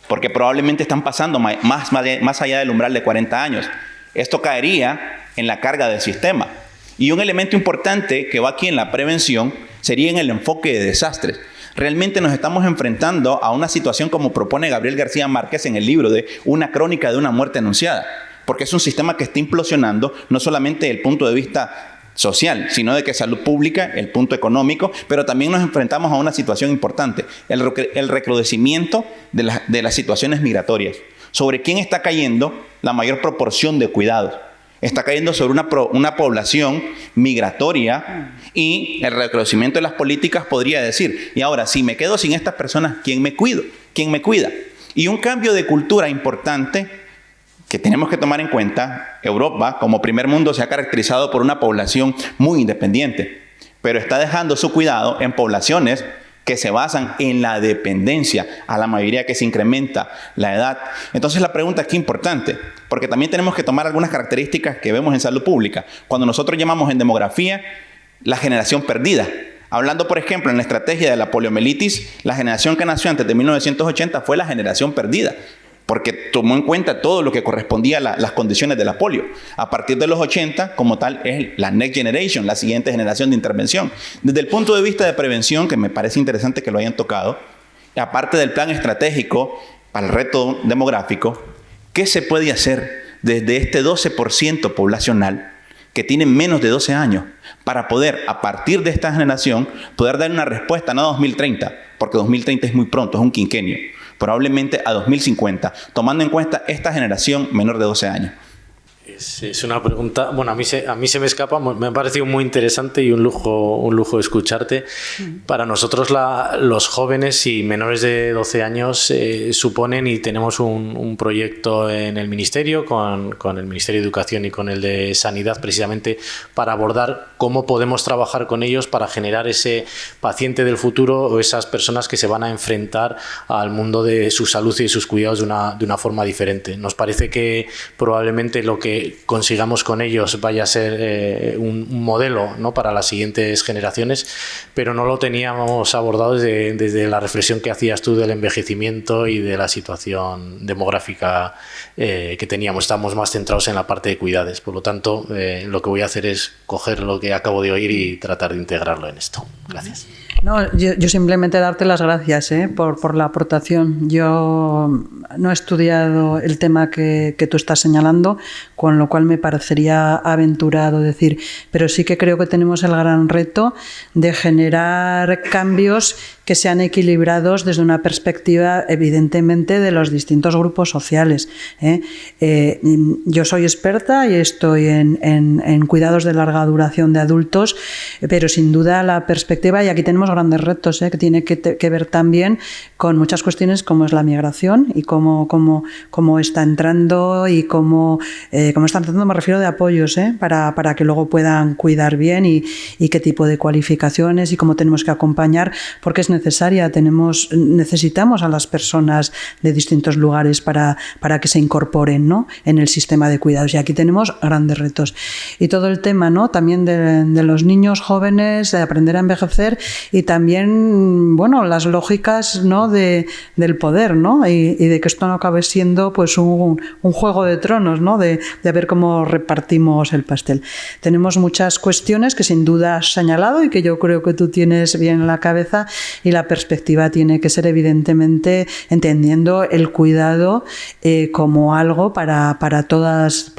Porque probablemente están pasando más allá del umbral de 40 años. Esto caería en la carga del sistema. Y un elemento importante que va aquí en la prevención sería en el enfoque de desastres. Realmente nos estamos enfrentando a una situación como propone Gabriel García Márquez en el libro de Una crónica de una muerte anunciada. Porque es un sistema que está implosionando no solamente desde el punto de vista social, sino de que salud pública, el punto económico, pero también nos enfrentamos a una situación importante, el recrudecimiento de las situaciones migratorias. ¿Sobre quién está cayendo la mayor proporción de cuidados? Está cayendo sobre una población migratoria, y el recrudecimiento de las políticas podría decir, y ahora, si me quedo sin estas personas, ¿quién me cuida? Y un cambio de cultura importante que tenemos que tomar en cuenta. Europa, como primer mundo, se ha caracterizado por una población muy independiente, pero está dejando su cuidado en poblaciones que se basan en la dependencia, a la mayoría que se incrementa la edad. Entonces la pregunta aquí es importante, porque también tenemos que tomar algunas características que vemos en salud pública. Cuando nosotros llamamos en demografía la generación perdida, hablando por ejemplo en la estrategia de la poliomielitis, la generación que nació antes de 1980 fue la generación perdida, porque tomó en cuenta todo lo que correspondía a las condiciones de la polio. A partir de los 80, como tal, es la Next Generation, la siguiente generación de intervención. Desde el punto de vista de prevención, que me parece interesante que lo hayan tocado, aparte del plan estratégico para el reto demográfico, ¿qué se puede hacer desde este 12% poblacional que tienen menos de 12 años para poder, a partir de esta generación, poder dar una respuesta no a 2030, porque 2030 es muy pronto, es un quinquenio, probablemente a 2050, tomando en cuenta esta generación menor de 12 años? Es una pregunta, bueno, a mí se me escapa, me ha parecido muy interesante y un lujo escucharte. Para nosotros los jóvenes y menores de 12 años suponen, y tenemos un proyecto en el Ministerio, con el Ministerio de Educación y con el de Sanidad, precisamente para abordar cómo podemos trabajar con ellos para generar ese paciente del futuro o esas personas que se van a enfrentar al mundo de su salud y sus cuidados de una forma diferente. Nos parece que probablemente lo que consigamos con ellos vaya a ser un modelo, ¿no?, para las siguientes generaciones, pero no lo teníamos abordado desde la reflexión que hacías tú del envejecimiento y de la situación demográfica que teníamos. Estamos más centrados en la parte de cuidados. Por lo tanto, lo que voy a hacer es coger lo que acabo de oír y tratar de integrarlo en esto. Gracias. No, yo simplemente darte las gracias por la aportación. Yo no he estudiado el tema que tú estás señalando, con lo cual me parecería aventurado decir, pero sí que creo que tenemos el gran reto de generar cambios que sean equilibrados desde una perspectiva, evidentemente, de los distintos grupos sociales. Yo soy experta y estoy en cuidados de larga duración de adultos, pero sin duda la perspectiva, y aquí tenemos grandes retos, que tiene que ver también con muchas cuestiones como es la migración y cómo está entrando y cómo están entrando, me refiero de apoyos, para que luego puedan cuidar bien y qué tipo de cualificaciones y cómo tenemos que acompañar, porque es necesaria. Necesitamos a las personas de distintos lugares para que se incorporen, ¿no?, en el sistema de cuidados, y aquí tenemos grandes retos. Y todo el tema, ¿no?, también de los niños jóvenes, de aprender a envejecer, y también, bueno, las lógicas, ¿no?, del poder, ¿no?, y de que esto no acabe siendo pues un juego de tronos, ¿no?, de ver cómo repartimos el pastel. Tenemos muchas cuestiones que sin duda has señalado y que yo creo que tú tienes bien en la cabeza, y la perspectiva tiene que ser, evidentemente, entendiendo el cuidado como algo para todas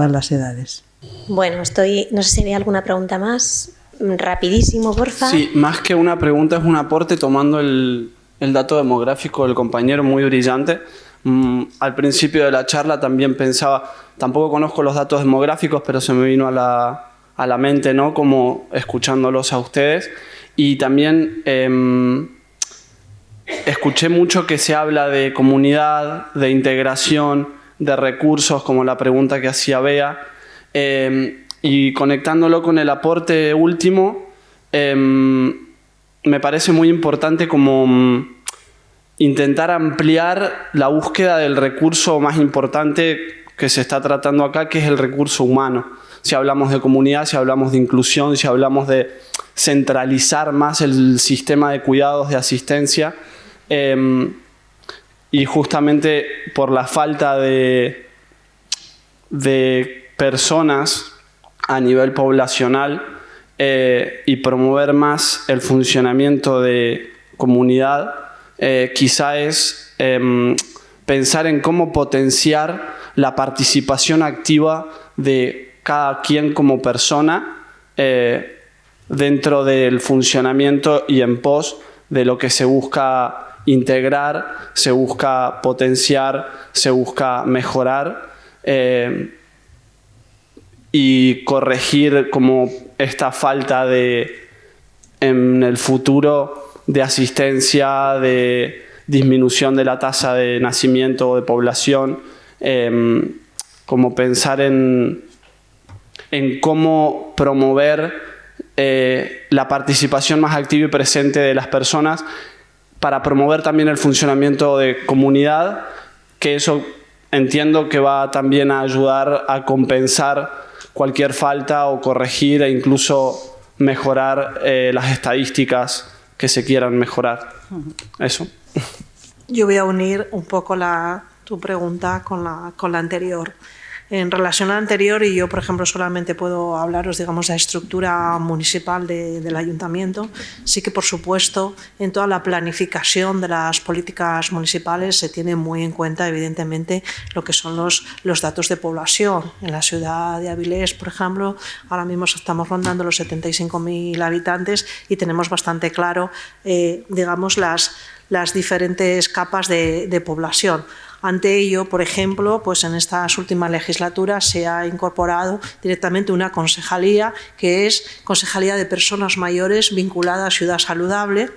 las edades. Bueno, no sé si había alguna pregunta más. Rapidísimo, porfa. Sí, más que una pregunta, es un aporte tomando el dato demográfico del compañero, muy brillante. Al principio de la charla también pensaba, tampoco conozco los datos demográficos, pero se me vino a la mente, ¿no?, como escuchándolos a ustedes. Y también escuché mucho que se habla de comunidad, de integración, de recursos, como la pregunta que hacía Bea. Y conectándolo con el aporte último, me parece muy importante como intentar ampliar la búsqueda del recurso más importante que se está tratando acá, que es el recurso humano. Si hablamos de comunidad, si hablamos de inclusión, si hablamos de centralizar más el sistema de cuidados, de asistencia, y justamente por la falta de personas a nivel poblacional, y promover más el funcionamiento de comunidad, quizá es pensar en cómo potenciar la participación activa de cada quien como persona dentro del funcionamiento y en pos de lo que se busca integrar, se busca potenciar, se busca mejorar, y corregir como esta falta en el futuro de asistencia, de disminución de la tasa de nacimiento o de población, como pensar en cómo promover la participación más activa y presente de las personas para promover también el funcionamiento de comunidad, que eso entiendo que va también a ayudar a compensar cualquier falta o corregir e incluso mejorar las estadísticas que se quieran mejorar. Eso. Yo voy a unir un poco tu pregunta con la anterior. En relación a la anterior, y yo, por ejemplo, solamente puedo hablaros, digamos, de la estructura municipal del ayuntamiento, sí que, por supuesto, en toda la planificación de las políticas municipales se tiene muy en cuenta, evidentemente, lo que son los datos de población. En la ciudad de Avilés, por ejemplo, ahora mismo estamos rondando los 75.000 habitantes y tenemos bastante claro, digamos, las diferentes capas de población. Ante ello, por ejemplo, pues en estas últimas legislaturas se ha incorporado directamente una concejalía, que es Concejalía de Personas Mayores vinculada a Ciudad Saludable,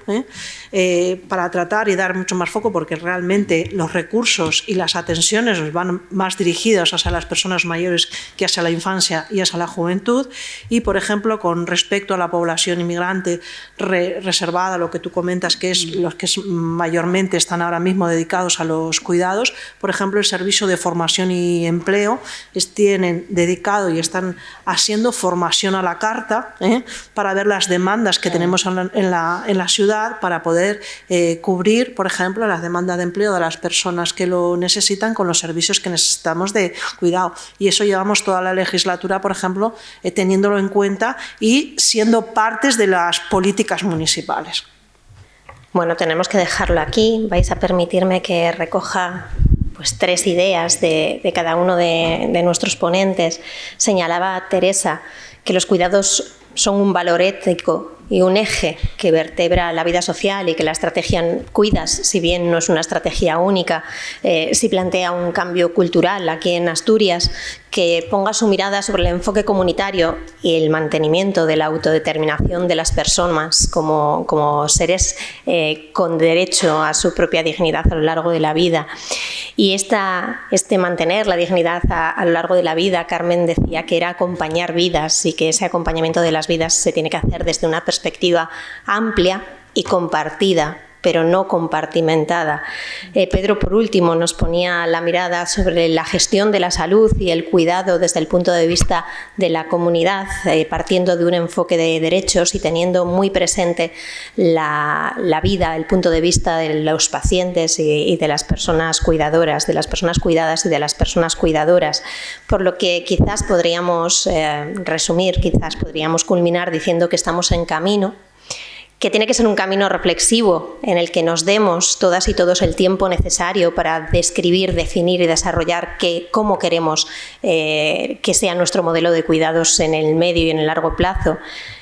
para tratar y dar mucho más foco, porque realmente los recursos y las atenciones van más dirigidos hacia las personas mayores que hacia la infancia y hacia la juventud. Y, por ejemplo, con respecto a la población inmigrante reservada, lo que tú comentas, que es los que mayormente están ahora mismo dedicados a los cuidados, por ejemplo, el Servicio de Formación y Empleo tienen dedicado y están haciendo formación a la carta para ver las demandas que tenemos en la ciudad, para poder cubrir, por ejemplo, las demandas de empleo de las personas que lo necesitan con los servicios que necesitamos de cuidado. Y eso llevamos toda la legislatura, por ejemplo, teniéndolo en cuenta y siendo partes de las políticas municipales. Bueno, tenemos que dejarlo aquí. Vais a permitirme que recoja pues 3 ideas de cada uno de nuestros ponentes. Señalaba Teresa que los cuidados son un valor ético y un eje que vertebra la vida social, y que la estrategia Cuidas, si bien no es una estrategia única, sí plantea un cambio cultural aquí en Asturias que ponga su mirada sobre el enfoque comunitario y el mantenimiento de la autodeterminación de las personas como seres con derecho a su propia dignidad a lo largo de la vida. Y este mantener la dignidad a lo largo de la vida, Carmen decía que era acompañar vidas, y que ese acompañamiento de las vidas se tiene que hacer desde una perspectiva amplia y compartida, pero no compartimentada. Pedro, por último, nos ponía la mirada sobre la gestión de la salud y el cuidado desde el punto de vista de la comunidad, partiendo de un enfoque de derechos y teniendo muy presente la vida, el punto de vista de los pacientes y de las personas cuidadoras, de las personas cuidadas y de las personas cuidadoras. Por lo que quizás podríamos resumir, quizás podríamos culminar diciendo que estamos en camino, que tiene que ser un camino reflexivo en el que nos demos todas y todos el tiempo necesario para describir, definir y desarrollar cómo queremos que sea nuestro modelo de cuidados en el medio y en el largo plazo,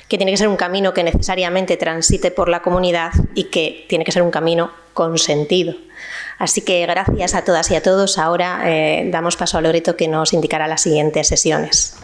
que tiene que ser un camino que necesariamente transite por la comunidad y que tiene que ser un camino con sentido. Así que gracias a todas y a todos. Ahora damos paso a Loreto, que nos indicará las siguientes sesiones.